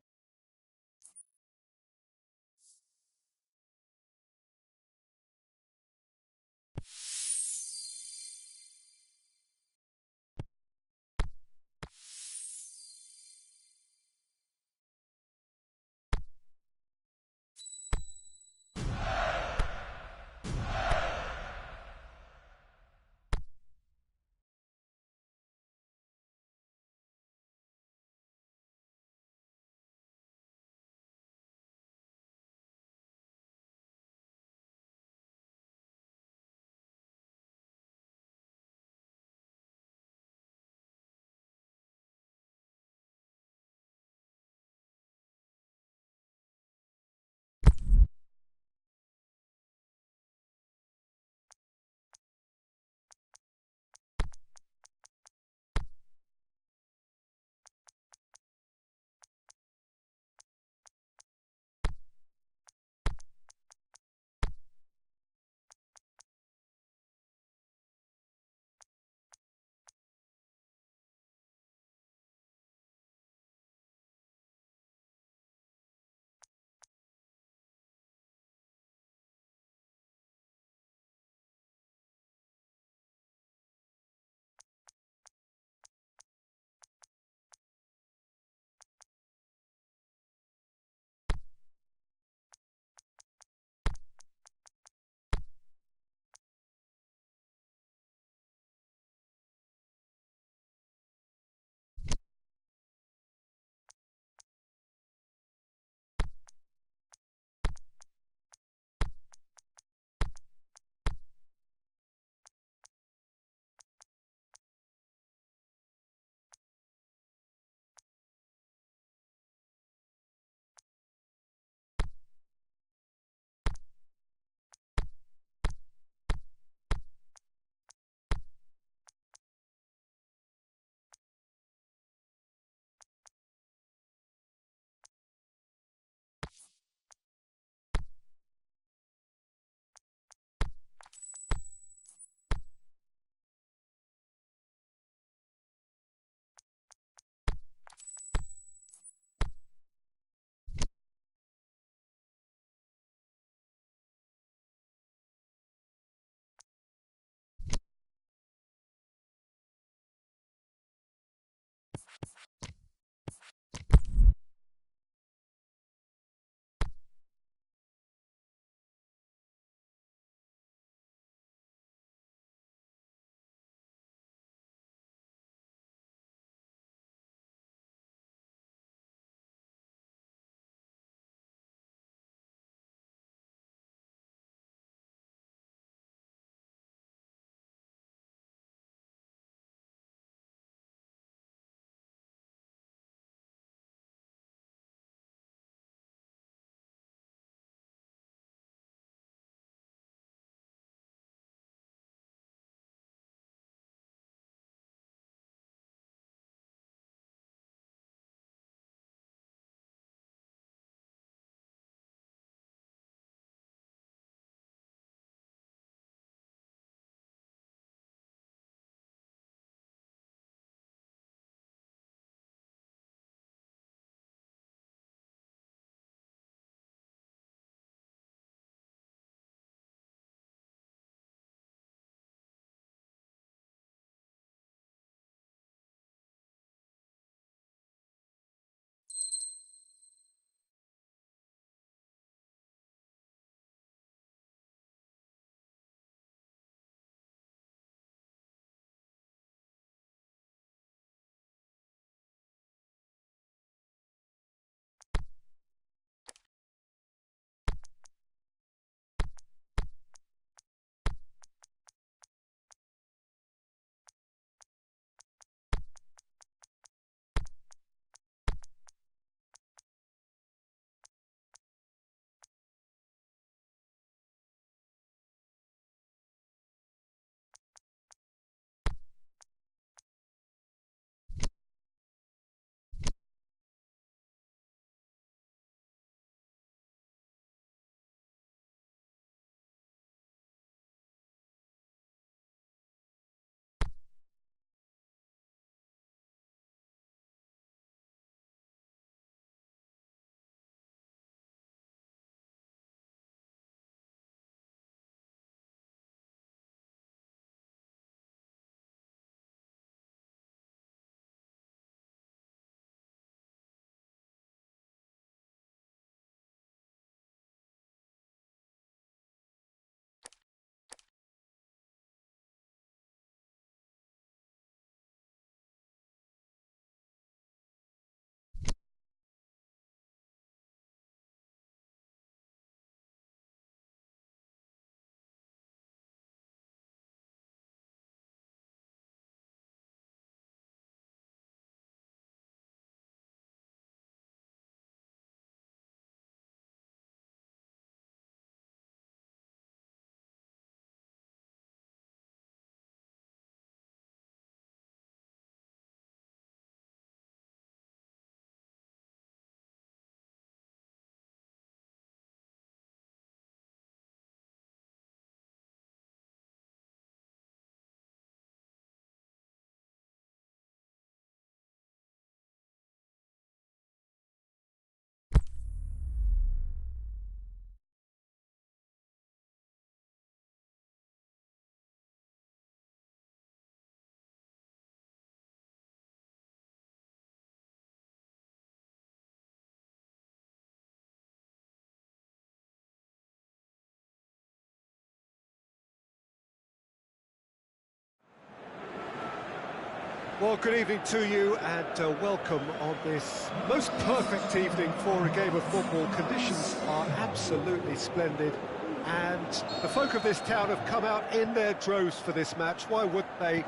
Well, good evening to you and welcome on this most perfect evening for a game of football. Conditions are absolutely splendid and the folk of this town have come out in their droves for this match. Why wouldn't they?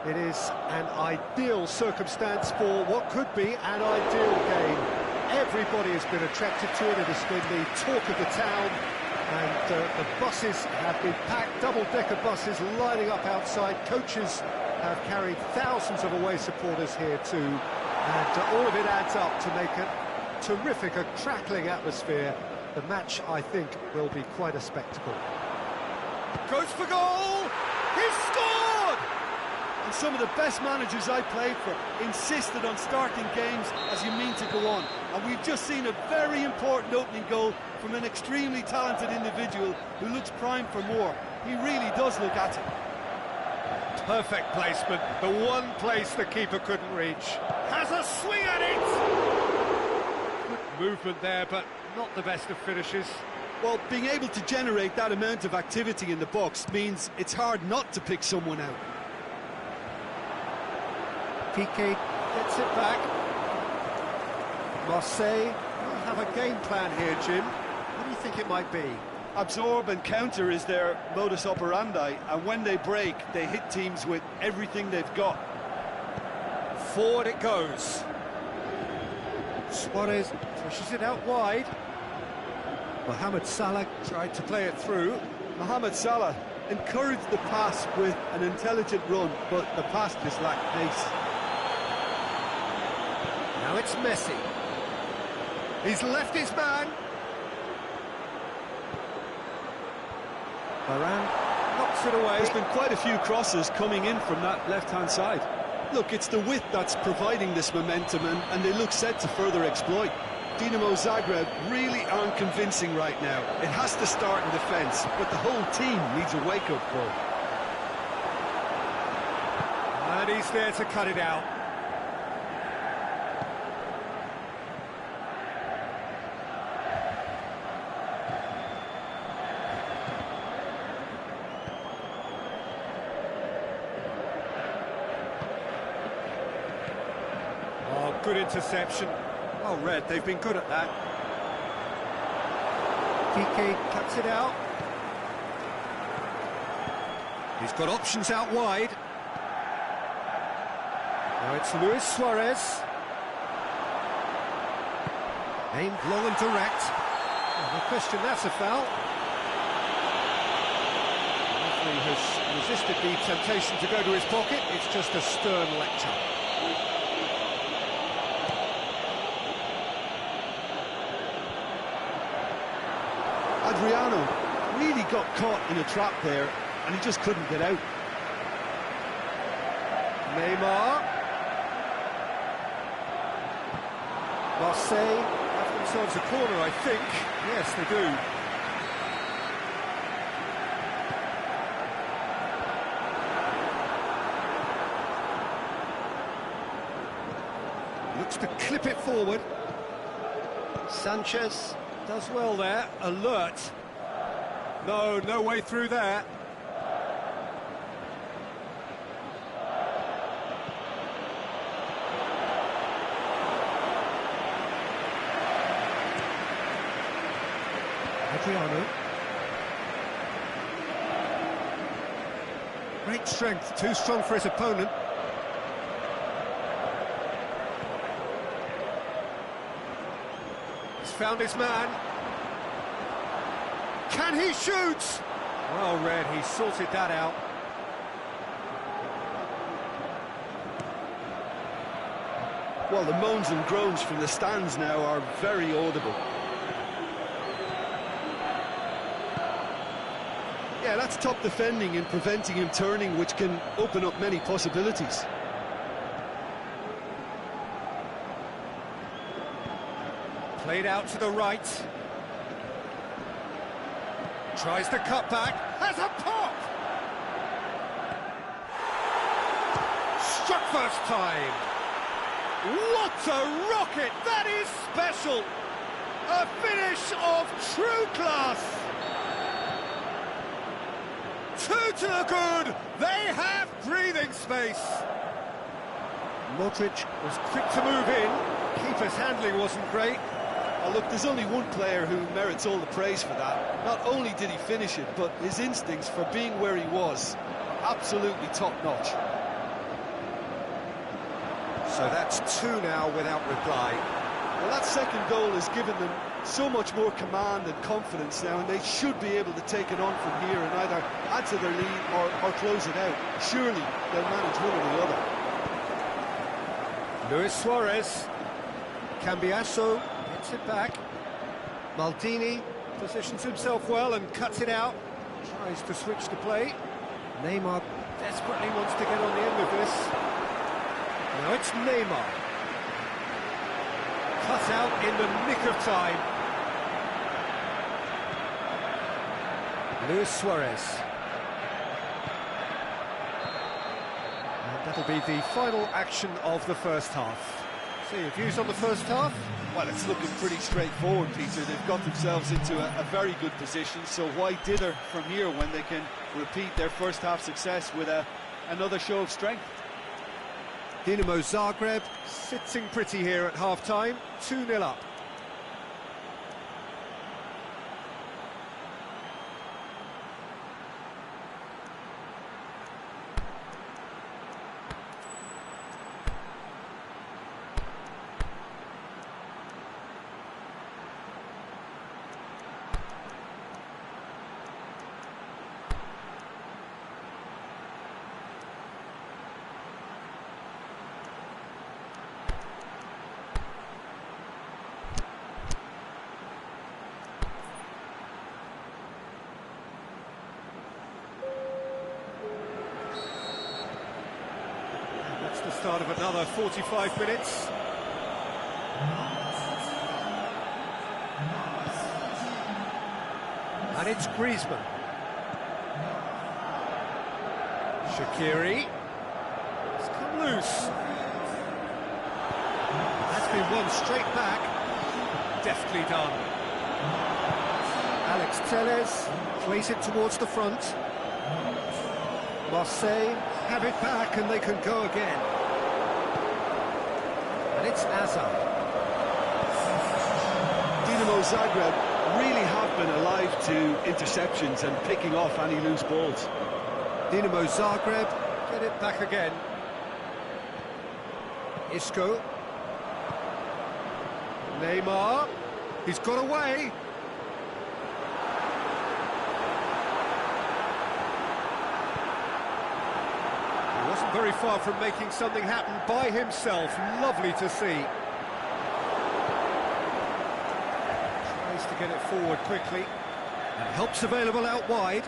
It is an ideal circumstance for what could be an ideal game. Everybody has been attracted to it. It has been the talk of the town and the buses have been packed, double-decker buses lining up outside. Coaches have carried thousands of away supporters here too, and all of it adds up to make a terrific, a crackling atmosphere. The match, I think, will be quite a spectacle.
Goes for goal! He's scored! And some of the best managers I played for insisted on starting games as you mean to go on. And we've just seen a very important opening goal from an extremely talented individual who looks primed for more. He really does look at it.
Perfect placement, the one place the keeper couldn't reach. Has a swing at it! Good movement there, but not the best of finishes.
Well, being able to generate that amount of activity in the box means it's hard not to pick someone out.
Piqué gets it back. Marseille will have a game plan here, Jim. What do you think it might be?
Absorb and counter is their modus operandi, and when they break, they hit teams with everything they've got.
Forward it goes. Suarez pushes it out wide. Mohamed Salah tried to play it through.
Mohamed Salah encouraged the pass with an intelligent run, but the pass just lacked pace.
Now it's Messi. He's left his man. Varane knocks it away.
There's been quite a few crosses coming in from that left-hand side. Look, it's the width that's providing this momentum, and they look set to further exploit. Dinamo Zagreb really aren't convincing right now. It has to start in defence, but the whole team needs a wake-up call.
And he's there to cut it out. Good interception. Well read, they've been good at that. Piqué cuts it out. He's got options out wide. Now it's Luis Suarez. Aimed long and direct. Oh, no question, that's a foul. The referee has resisted the temptation to go to his pocket. It's just a stern lecture.
Adriano really got caught in a trap there, and he just couldn't get out.
Neymar. Marseille have themselves a corner, I think. Yes, they do. Looks to clip it forward. Sanchez does well there, alert. No way through there. Adriano. Great strength, too strong for his opponent. Found his man. Can he shoot? Well read, he sorted that out.
Well, the moans and groans from the stands now are very audible. Yeah, that's top defending and preventing him turning, which can open up many possibilities.
Played out to the right. Tries to cut back. Has a pop! Struck first time. What a rocket! That is special! A finish of true class! Two to the good! They have breathing space! Modric was quick to move in. Keeper's handling wasn't great.
Oh, look, there's only one player who merits all the praise for that. Not only did he finish it, but his instincts for being where he was, absolutely top-notch.
So that's 2 now without reply.
Well, that second goal has given them so much more command and confidence now, and they should be able to take it on from here and either add to their lead or close it out. Surely they'll manage one or the other.
Luis Suarez. Cambiasso hits it back. Maldini positions himself well and cuts it out. Tries to switch the play. Neymar desperately wants to get on the end of this. Now it's Neymar. Cut out in the nick of time. Luis Suarez. And that'll be the final action of the first half. So your views on the first half?
Well, it's looking pretty straightforward, Peter. They've got themselves into a very good position, so why dither from here when they can repeat their first half success with another show of strength?
Dinamo Zagreb sitting pretty here at half-time, 2-0 up. The start of another 45 minutes. And it's Griezmann. Shaqiri. It's come loose. That's been won straight back. Deftly done. Alex Telles plays it towards the front. Marseille have it back and they can go again. And it's Hazard.
Dinamo Zagreb really have been alive to interceptions and picking off any loose balls.
Dinamo Zagreb get it back again. Isco. Neymar. He's got away. Wasn't very far from making something happen by himself. Lovely to see. Tries to get it forward quickly. And help's available out wide.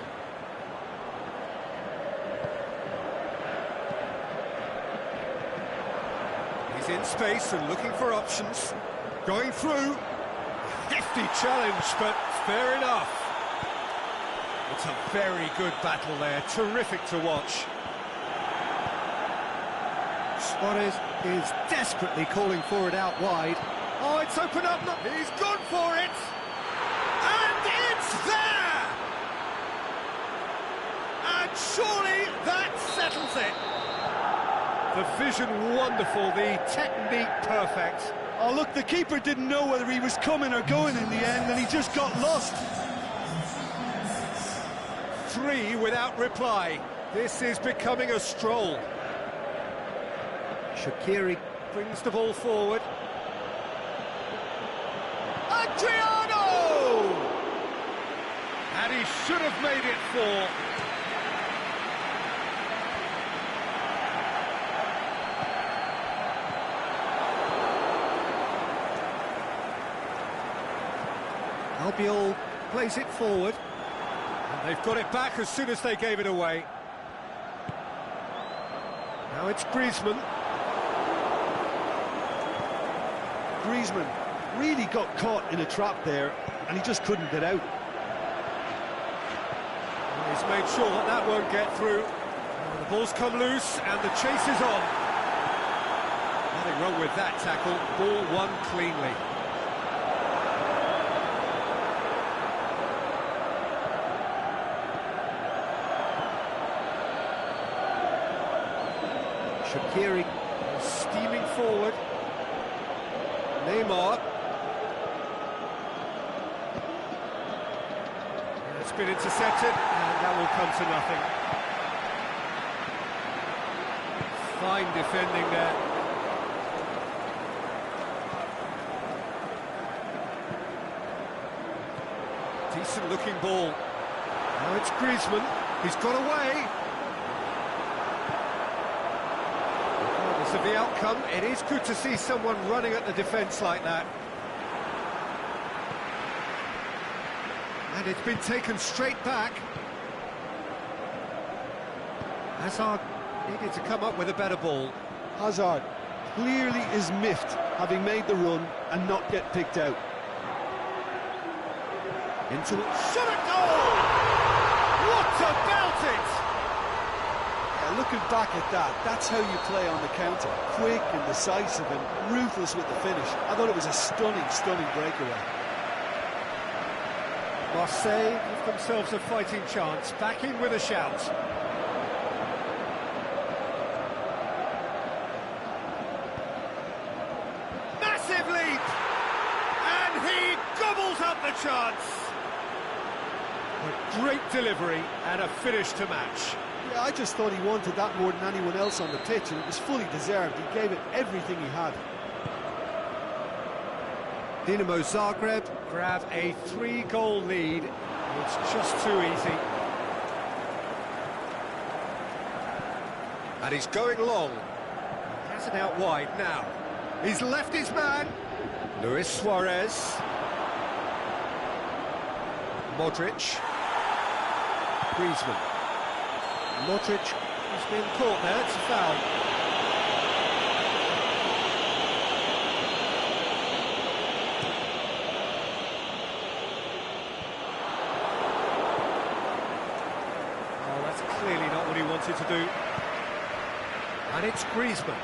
He's in space and looking for options. Going through. Hefty challenge, but fair enough. It's a very good battle there. Terrific to watch. Suarez is desperately calling for it out wide. Oh, it's opened up. He's gone for it. And it's there! And surely that settles it. The vision wonderful, the technique perfect.
Oh, look, the keeper didn't know whether he was coming or going in the end, and he just got lost.
3 without reply. This is becoming a stroll. Shaqiri brings the ball forward. Adriano! And he should have made it 4. Albiol plays it forward. And they've got it back as soon as they gave it away. Now it's Griezmann.
Griezmann really got caught in a trap there, and he just couldn't get out.
He's made sure that that won't get through. The ball's come loose, and the chase is on. Nothing wrong with that tackle. Ball won cleanly. Shaqiri steaming forward. Neymar. It's been intercepted, and that will come to nothing. Fine defending there. Decent looking ball. Now it's Griezmann. He's got away. Regardless of the outcome, it is good to see someone running at the defence like that. And it's been taken straight back. Hazard needed to come up with a better ball.
Hazard clearly is miffed, having made the run and not get picked out.
Into it. Shot at goal! What about it?
Yeah, looking back at that, that's how you play on the counter. Quick and decisive and ruthless with the finish. I thought it was a stunning, stunning breakaway.
Marseille give themselves a fighting chance, back in with a shout. Massive leap! And he gobbles up the chance! A great delivery and a finish to match.
Yeah, I just thought he wanted that more than anyone else on the pitch, and it was fully deserved. He gave it everything he had.
Dinamo Zagreb grab a 3-goal lead. It's just too easy. And he's going long. He has it out wide now. He's left his man. Luis Suarez. Modric. Griezmann. Modric has been caught there. It's a foul. Clearly not what he wanted to do. And it's Griezmann.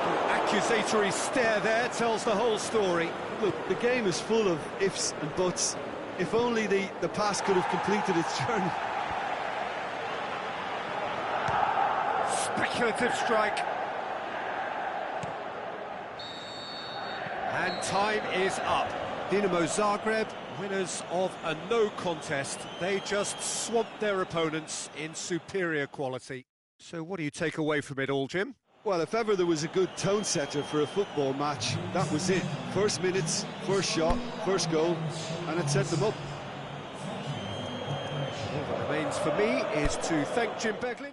The accusatory stare there tells the whole story.
Look, the game is full of ifs and buts. If only the pass could have completed its journey.
Speculative strike. And time is up. Dinamo Zagreb, winners of a no contest. They just swamped their opponents in superior quality. So what do you take away from it all, Jim?
Well, if ever there was a good tone setter for a football match, that was it. First minutes, first shot, first goal, and it set them up.
All that remains for me is to thank Jim Beglin.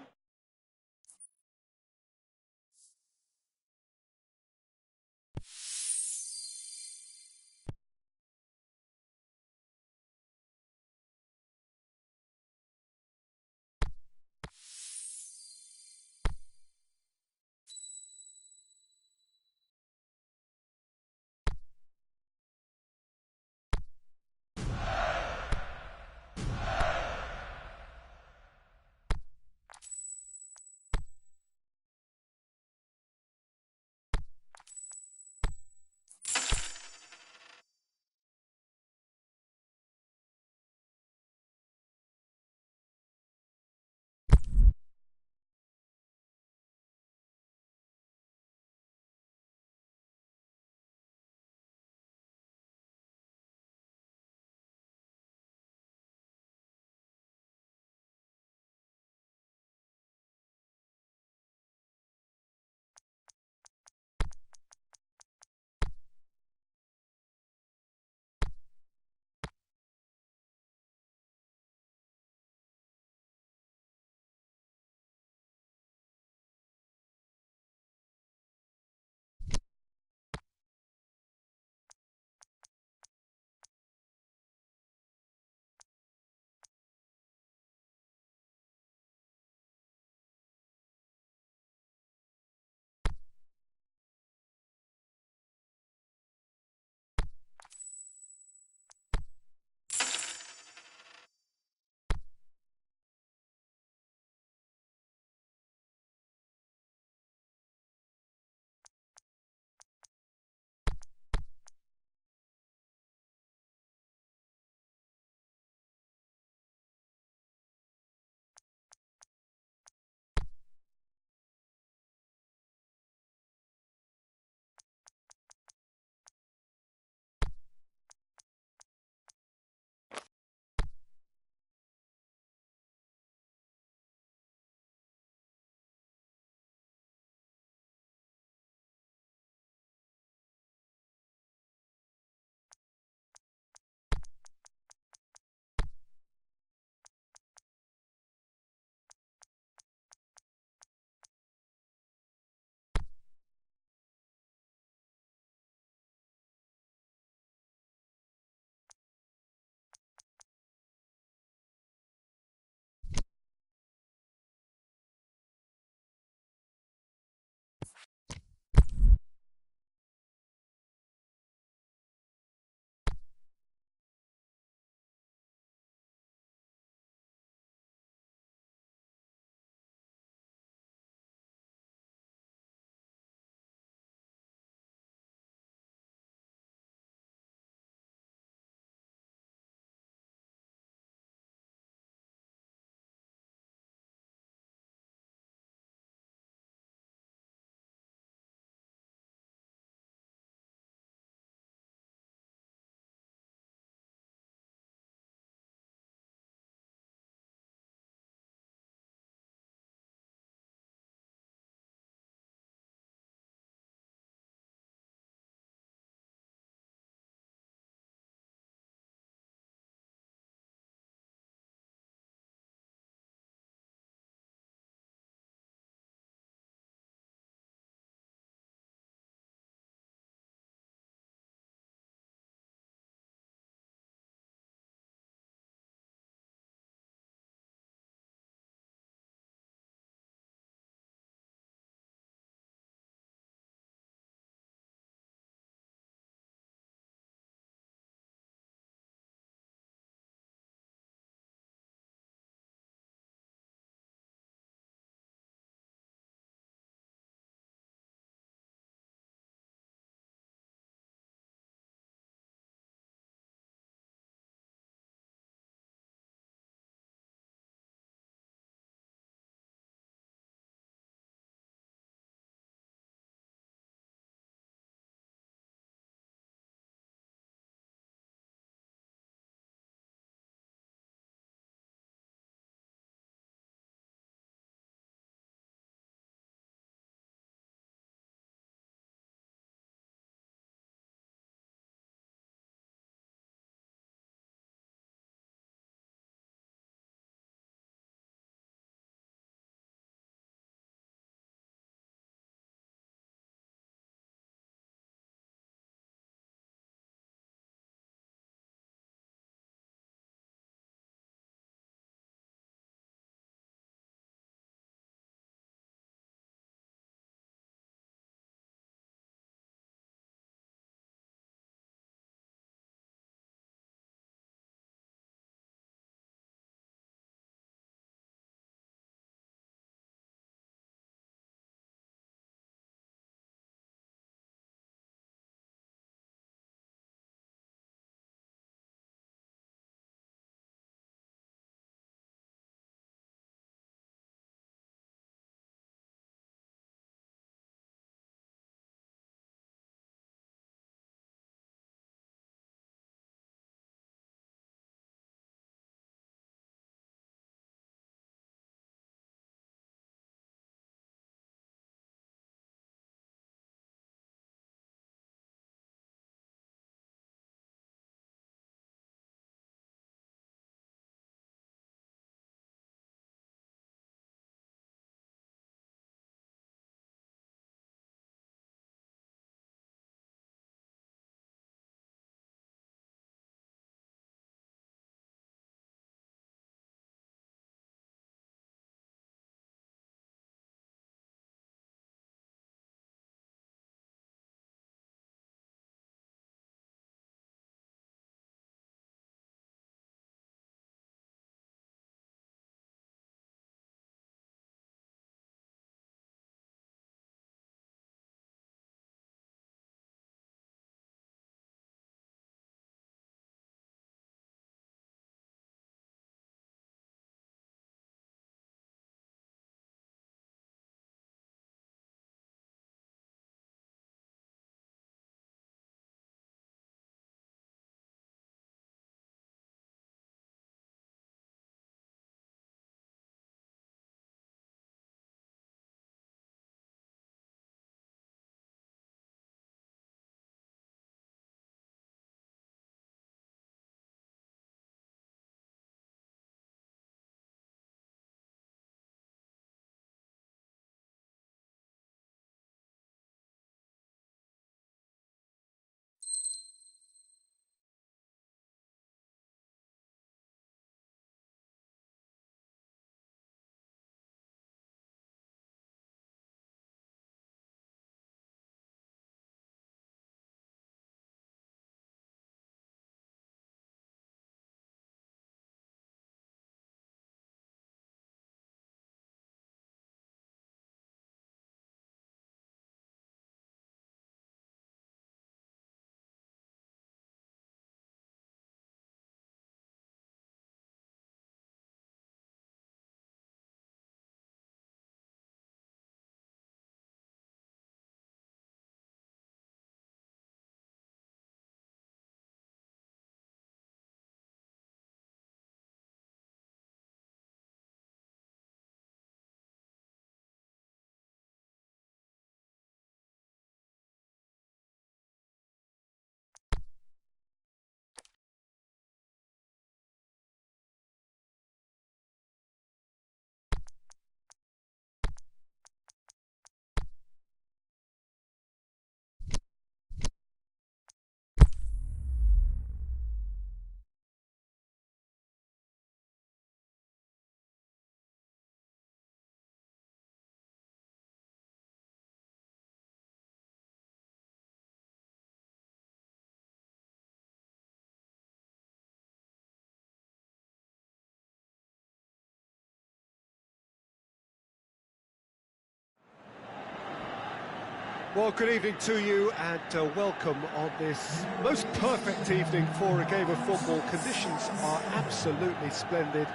Well, good evening to you and welcome on this most perfect evening for a game of football. Conditions are absolutely splendid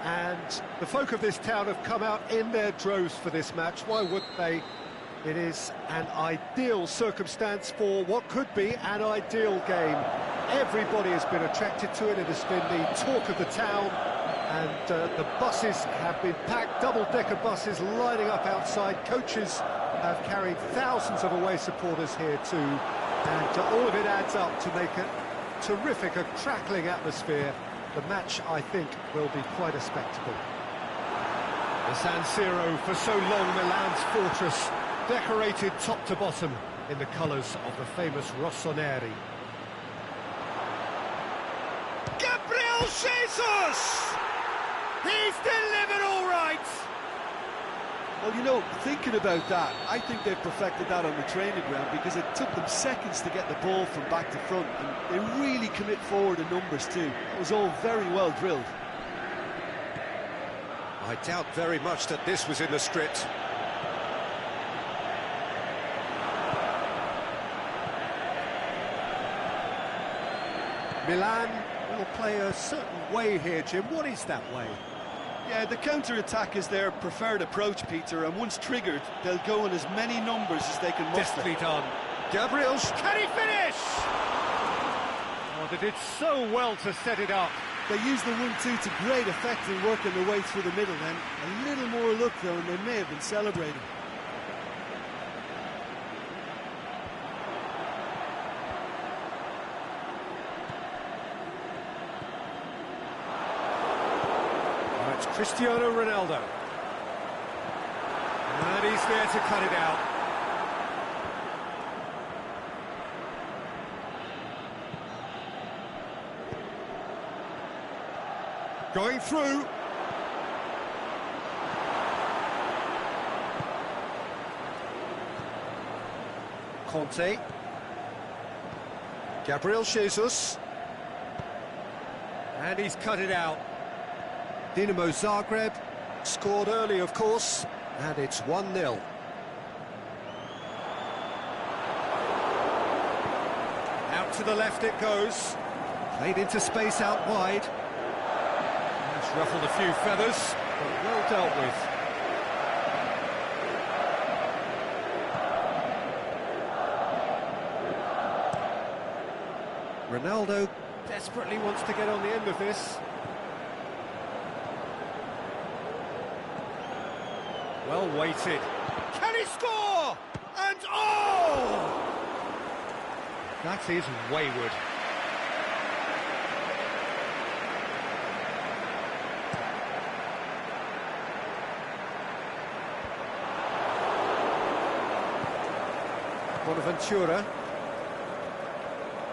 and the folk of this town have come out in their droves for this match. Why wouldn't they? It is an ideal circumstance for what could be an ideal game. Everybody has been attracted to it. It has been the talk of the town, and the buses have been packed, double-decker buses lining up outside. Coaches have carried thousands of away supporters here too, and all of it adds up to make a terrific, a crackling atmosphere. The match, I think, will be quite a spectacle. The San Siro, for so long Milan's fortress, decorated top to bottom in the colours of the famous Rossoneri.
Gabriel Jesus! He's delivered all right! Well, you know, thinking about that, I think they've perfected that on the training ground because it took them seconds to get the ball from back to front, and they really commit forward in numbers too. It was all very well drilled.
I doubt very much that this was in the script. Milan will play a certain way here, Jim. What is that way?
Yeah, the counter-attack is their preferred approach, Peter, and once triggered, they'll go in as many numbers as they can muster.
Deftly done. Gabriel, can he finish? Oh, they did so well to set it up.
They used the 1-2 to great effect in working their way through the middle then. A little more luck, though, and they may have been celebrating.
Cristiano Ronaldo. And he's there to cut it out. Going through. Conte. Gabriel Jesus. And he's cut it out. Dinamo Zagreb scored early, of course, and it's 1-0. Out to the left it goes. Played into space out wide. That's ruffled a few feathers, but well dealt with. Ronaldo desperately wants to get on the end of this. Well weighted. Can he score? And oh! That is wayward. Bonaventura.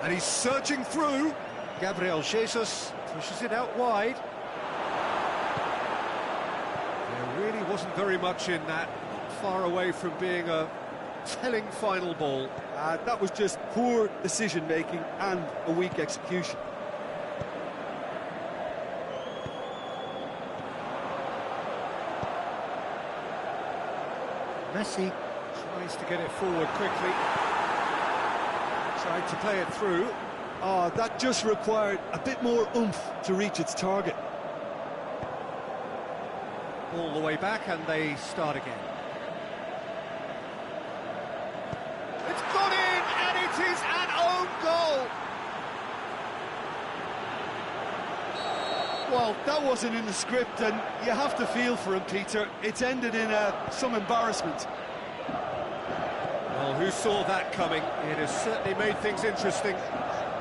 And he's surging through. Gabriel Jesus pushes it out wide. Really wasn't very much in that, far away from being a telling final ball.
That was just poor decision-making and a weak execution.
Messi tries to get it forward quickly. Tried to play it through.
That just required a bit more oomph to reach its target.
All the way back and they start again. It's gone in and it is an own goal.
Well, that wasn't in the script and you have to feel for him, Peter. It's ended in some embarrassment.
Well, who saw that coming? It has certainly made things interesting.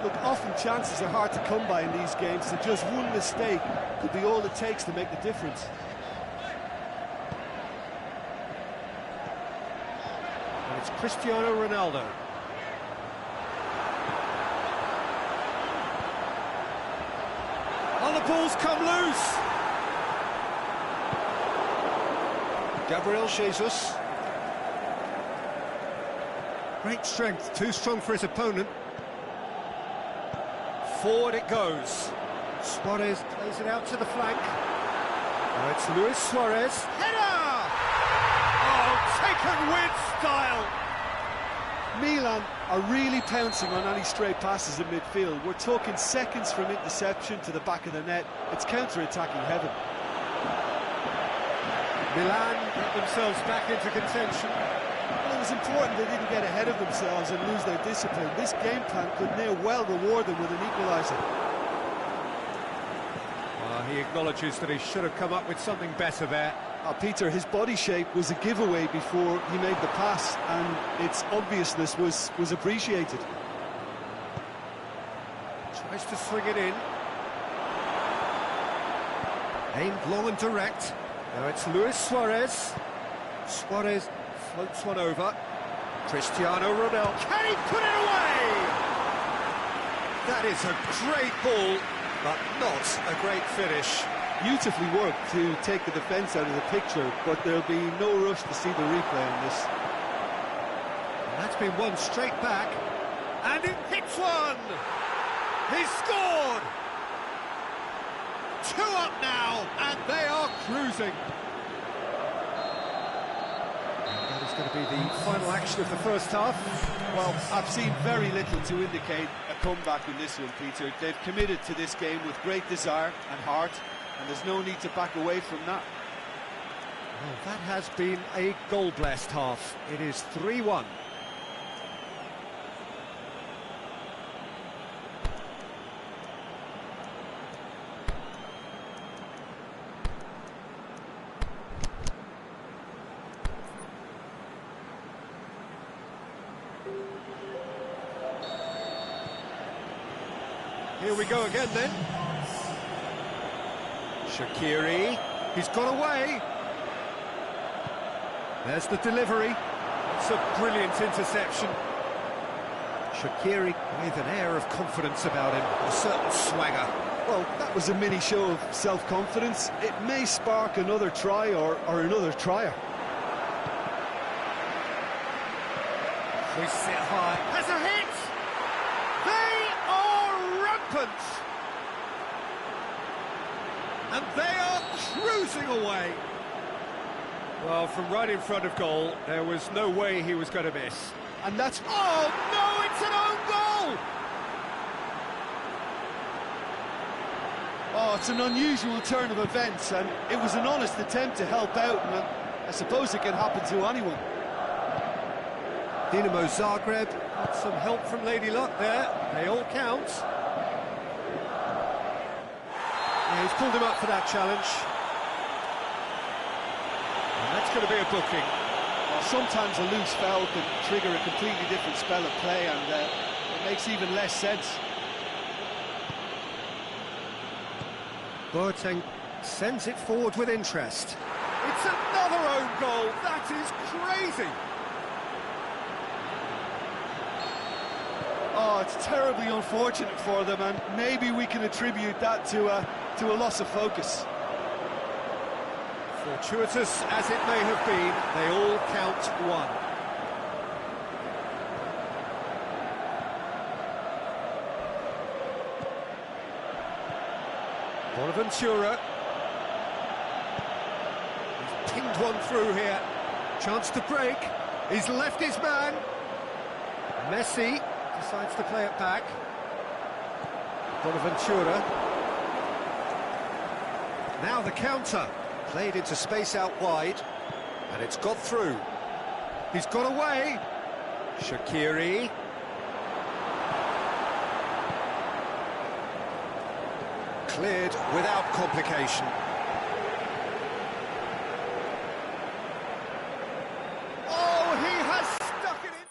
Look, often chances are hard to come by in these games, so just one mistake could be all it takes to make the difference.
It's Cristiano Ronaldo. Oh, the ball's come loose. Gabriel Jesus. Great strength, too strong for his opponent. Forward it goes. Suarez plays it out to the flank. Now it's Luis Suarez. Header! Oh, taken with style.
Milan are really pouncing on any stray passes in midfield. We're talking seconds from interception to the back of the net. It's counter-attacking heaven.
Milan get themselves back into contention.
Well, it was important they didn't get ahead of themselves and lose their discipline. This game plan could now well reward them with an equaliser.
He acknowledges that he should have come up with something better there.
Peter, his body shape was a giveaway before he made the pass, and its obviousness was appreciated.
Tries to swing it in. Aimed long and direct. Now it's Luis Suarez. Suarez floats one over. Cristiano Ronaldo. Can he put it away? That is a great ball, but not a great finish.
Beautifully worked to take the defence out of the picture, but there'll be no rush to see the replay on this.
And that's been one straight back, and it hits one! He's scored! 2 up now, and they are cruising. That is going to be the final action of the first half.
Well, I've seen very little to indicate a comeback in this one, Peter. They've committed to this game with great desire and heart, and there's no need to back away from that.
Well, that has been a goal-blessed half. It is 3-1. Here we go again then. Shaqiri, he's got away. There's the delivery. It's a brilliant interception. Shaqiri with an air of confidence about him, a certain swagger.
Well, that was a mini show of self-confidence. It may spark another try or another trier.
We sit high. Has a hit! They are rampant! And they are cruising away. Well, from right in front of goal, there was no way he was going to miss.
And that's...
Oh, no, it's an own goal!
Oh, it's an unusual turn of events, and it was an honest attempt to help out, and I suppose it can happen to anyone.
Dinamo Zagreb got some help from Lady Luck there. They all count. Yeah, he's pulled him up for that challenge. And that's going to be a booking.
Well, sometimes a loose foul can trigger a completely different spell of play, and it makes even less sense.
Boateng sends it forward with interest. It's another own goal. That is crazy.
Oh, it's terribly unfortunate for them, and maybe we can attribute that to a loss of focus.
Fortuitous as it may have been, they all count one. Bonaventura. He's pinged one through here. Chance to break. He's left his man. Messi decides to play it back. Bonaventura. Now the counter. Played into space out wide. And it's got through. He's got away. Shaqiri. Cleared without complication. Oh, he has stuck it in.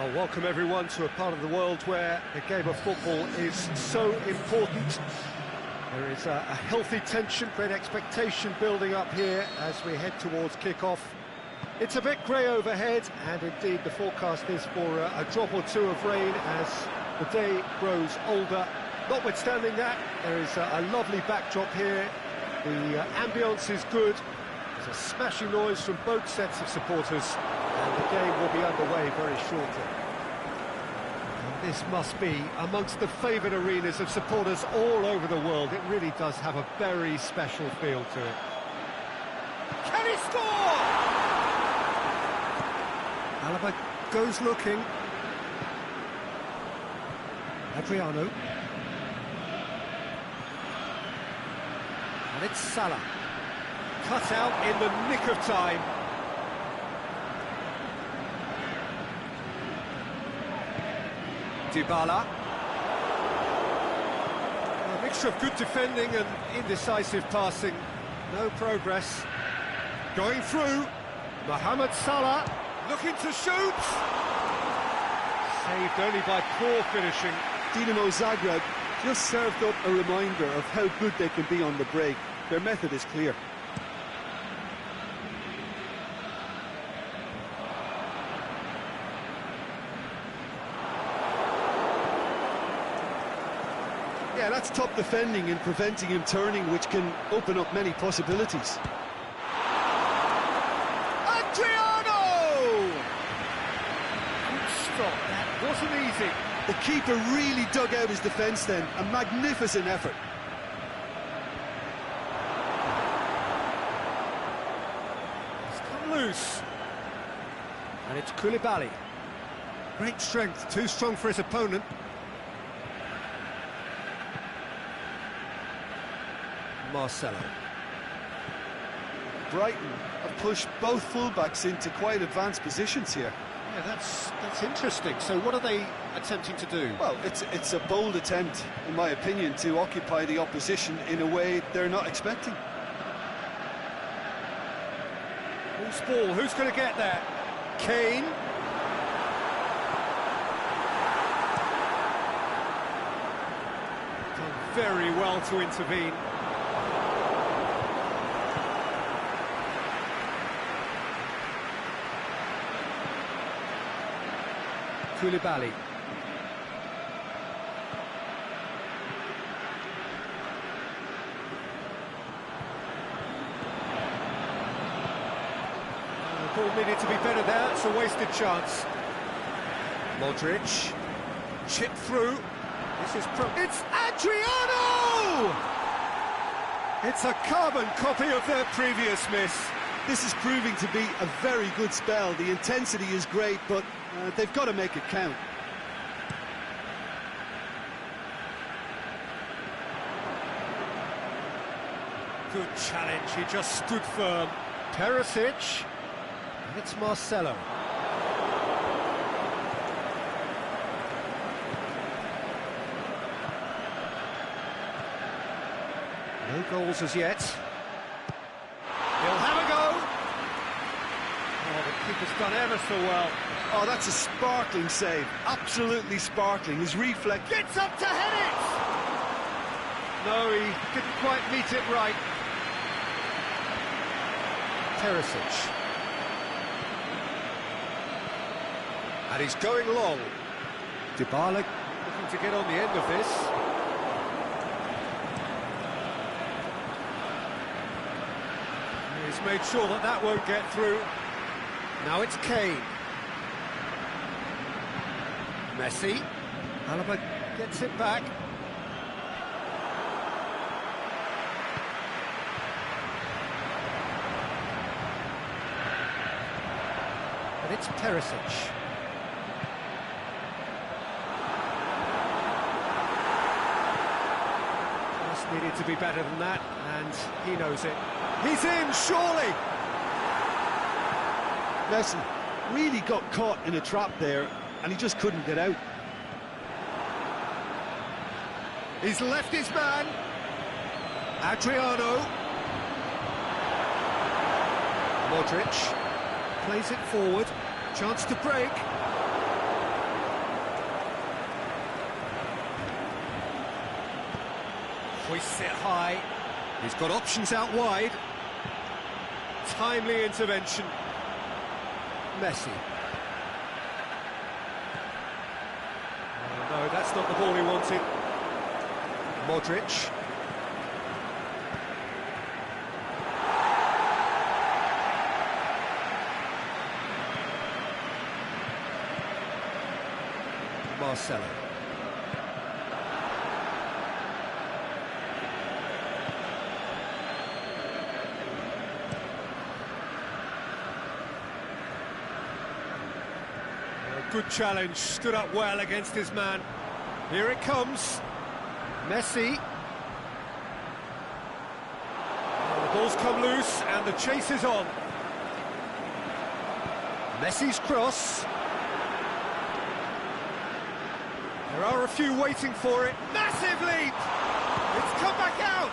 Well, welcome everyone to a part of the world where the game of football is so important. There is a healthy tension, great expectation building up here as we head towards kick-off. It's a bit grey overhead, and indeed the forecast is for a drop or two of rain as the day grows older. Notwithstanding that, there is a lovely backdrop here. The ambience is good. There's a smashing noise from both sets of supporters, and the game will be underway very shortly. And this must be amongst the favoured arenas of supporters all over the world. It really does have a very special feel to it. Can he score? Alaba goes looking. Adriano. And it's Salah. Cut out in the nick of time. Dybala. A mixture of good defending and indecisive passing. No progress. Going through. Mohamed Salah looking to shoot. Saved only by poor finishing.
Dinamo Zagreb just served up a reminder of how good they can be on the break. Their method is clear. Yeah, that's top defending and preventing him turning, which can open up many possibilities.
Adriano! Good stop, that wasn't easy.
The keeper really dug out his defence then, a magnificent effort.
It's come loose. And it's Koulibaly. Great strength, too strong for his opponent. Marcelo.
Brighton have pushed both fullbacks into quite advanced positions here.
Yeah, that's interesting. So what are they attempting to do?
Well, it's a bold attempt, in my opinion, to occupy the opposition in a way they're not expecting.
Loose ball, who's going to get there? Kane. Done very well to intervene. Koulibaly. The ball needed to be better there, it's a wasted chance. Modric. Chip through. This is it's Adriano! It's a carbon copy of their previous miss.
This is proving to be a very good spell. The intensity is great, but they've got to make it count.
Good challenge, he just stood firm. Perisic, and it's Marcelo. No goals as yet. He'll have a go. Oh, the keeper's done ever so well.
Oh, that's a sparkling save. Absolutely sparkling. His reflex
Gets up to head it! No, he didn't quite meet it right. Perisic. And he's going long. Dybala looking to get on the end of this. He's made sure that that won't get through. Now it's Kane. Messi. Alaba gets it back. And it's Perisic. Just needed to be better than that, and he knows it. He's in, surely!
Messi really got caught in a trap there, and he just couldn't get out.
He's left his man. Adriano. Modric plays it forward. Chance to break. Hoists it high. He's got options out wide. Timely intervention. Messi. Oh, no, that's not the ball he wanted. Modric. Marcelo. Good challenge, stood up well against his man. Here it comes. Messi. The ball's come loose and the chase is on. Messi's cross. There are a few waiting for it. Massive leap! It's come back out!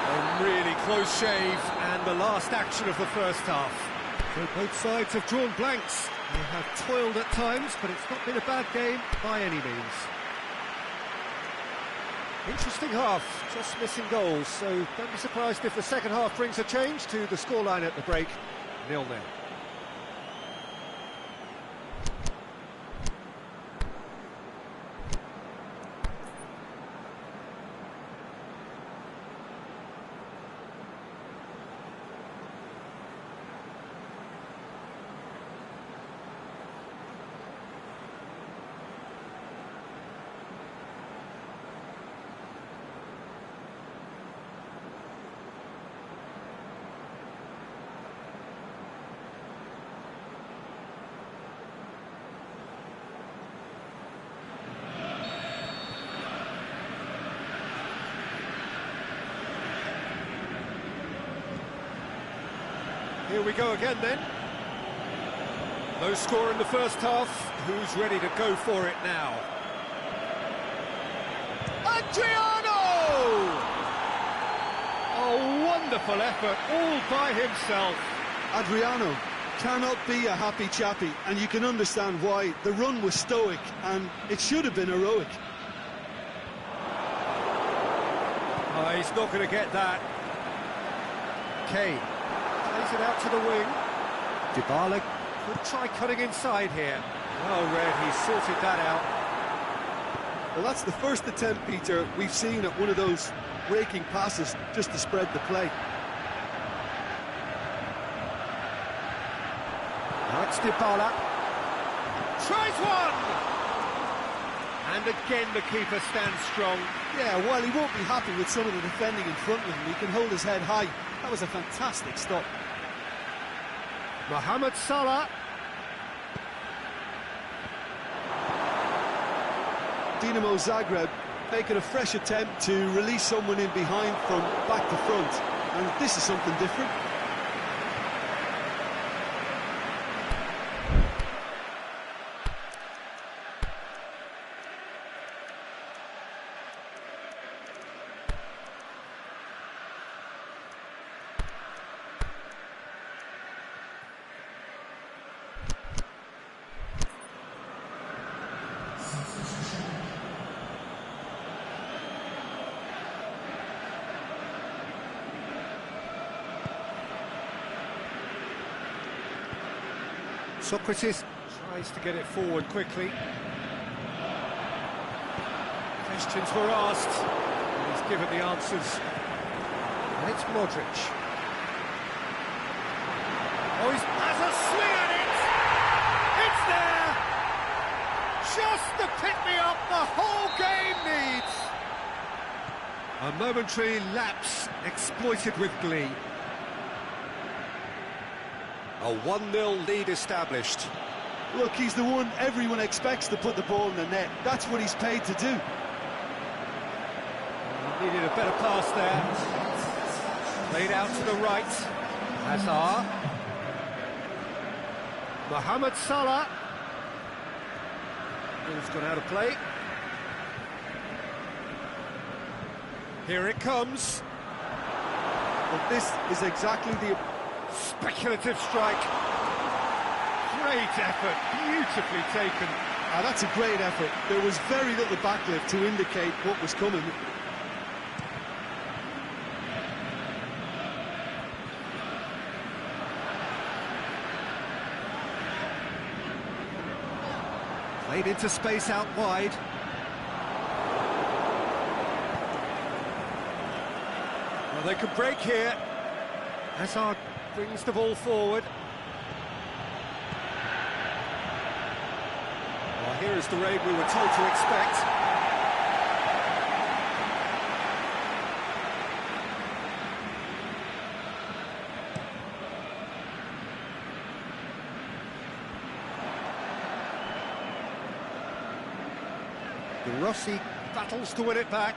A really close shave and the last action of the first half. So both sides have drawn blanks. They have toiled at times, but it's not been a bad game by any means. Interesting half, just missing goals, so don't be surprised if the second half brings a change to the scoreline at the break. 0-0. Here we go again then. No score in the first half. Who's ready to go for it now? Adriano! A wonderful effort, all by himself.
Adriano cannot be a happy chappy, and you can understand why. The run was stoic, and it should have been heroic.
Oh, he's not going to get that. Kane. Plays it out to the wing. Dybala could try cutting inside here. Well read, he sorted that out.
Well, that's the first attempt, Peter, we've seen at one of those breaking passes just to spread the play.
Now it's Dybala. Tries one! And again the keeper stands strong.
Yeah, while he won't be happy with some of the defending in front of him, he can hold his head high. That was a fantastic stop.
Mohamed Salah.
Dinamo Zagreb making a fresh attempt to release someone in behind from back to front. And this is something different.
Socrates tries to get it forward quickly. Questions were asked, and he's given the answers. And it's Modric. Oh, he has a swing at it! It's there! Just the pick-me-up the whole game needs! A momentary lapse exploited with glee. A 1-0 lead established.
Look, he's the one everyone expects to put the ball in the net. That's what he's paid to do.
Needed a better pass there. Played out to the right. Hazard. Mohamed Salah. Ball's gone out of play. Here it comes.
But this is exactly the...
Speculative strike. Great effort, beautifully taken.
That's a great effort. There was very little backlift to indicate what was coming.
Played into space out wide. Well, they could break here. Hazard brings the ball forward. Well, here is the raid we were told to expect. De Rossi battles to win it back.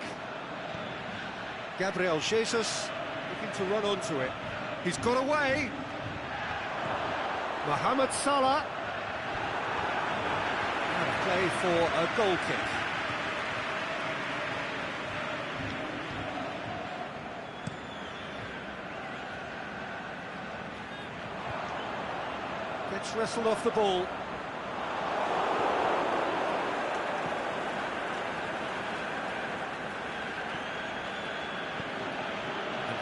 Gabriel Jesus looking to run onto it. He's got away. Mohamed Salah. And play for a goal kick. Gets wrestled off the ball.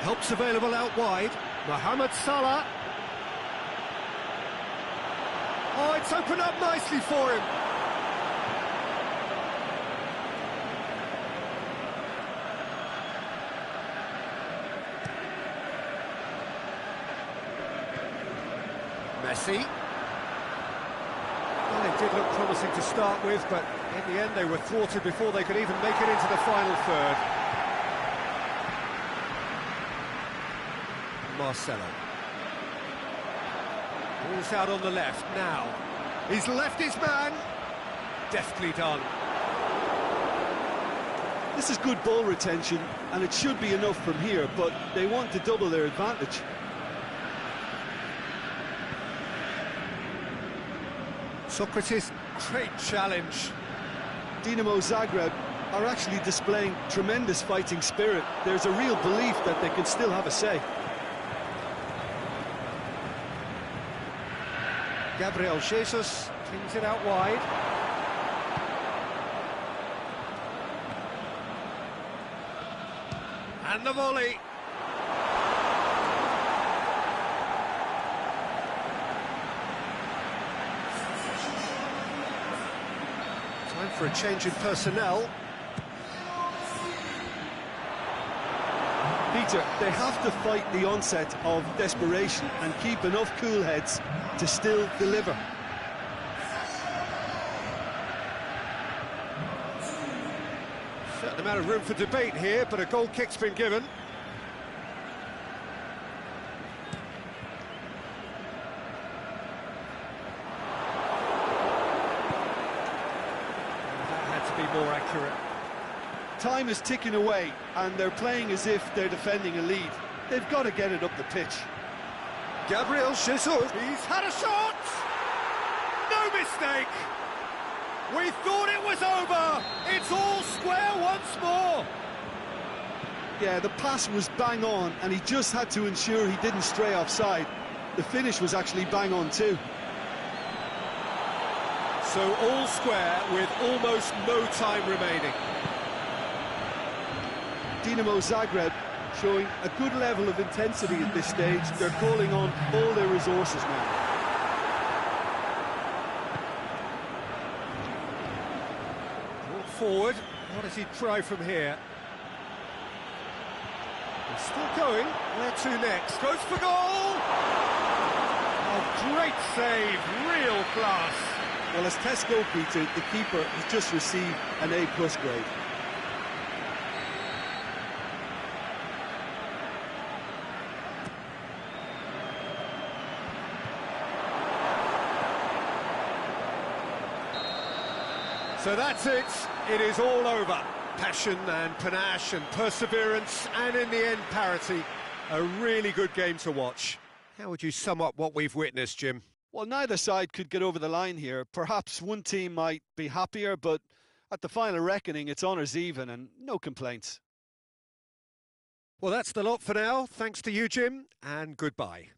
Helps available out wide. Mohamed Salah. Oh, it's opened up nicely for him. Messi. Well, it did look promising to start with, but in the end they were thwarted before they could even make it into the final third. Marcelo. Ball's out on the left now. He's left his man. Deftly done.
This is good ball retention, and it should be enough from here, but they want to double their advantage.
Socrates, great challenge.
Dinamo Zagreb are actually displaying tremendous fighting spirit. There's a real belief that they can still have a say.
Gabriel Jesus flings it out wide. And the volley. Time for a change in personnel.
Peter, they have to fight the onset of desperation and keep enough cool heads to still deliver.
Certain amount of room for debate here, but a goal kick's been given. That had to be more accurate.
Time is ticking away, and they're playing as if they're defending a lead. They've got to get it up the pitch.
Gabriel Jesus, he's had a shot! No mistake! We thought it was over! It's all square once more!
Yeah, the pass was bang on, and he just had to ensure he didn't stray offside. The finish was actually bang on too.
So all square with almost no time remaining.
Dinamo Zagreb showing a good level of intensity at this stage. They're calling on all their resources now.
Brought forward. What does he try from here? He's still going. Where to next? Goes for goal! Oh, great save. Real class.
Well, as test goalkeeper, the keeper has just received an A+ grade.
So that's it. It is all over. Passion and panache and perseverance, and in the end, parity. A really good game to watch. How would you sum up what we've witnessed, Jim?
Well, neither side could get over the line here. Perhaps one team might be happier, but at the final reckoning, it's honours even and no complaints.
Well, that's the lot for now. Thanks to you, Jim, and goodbye.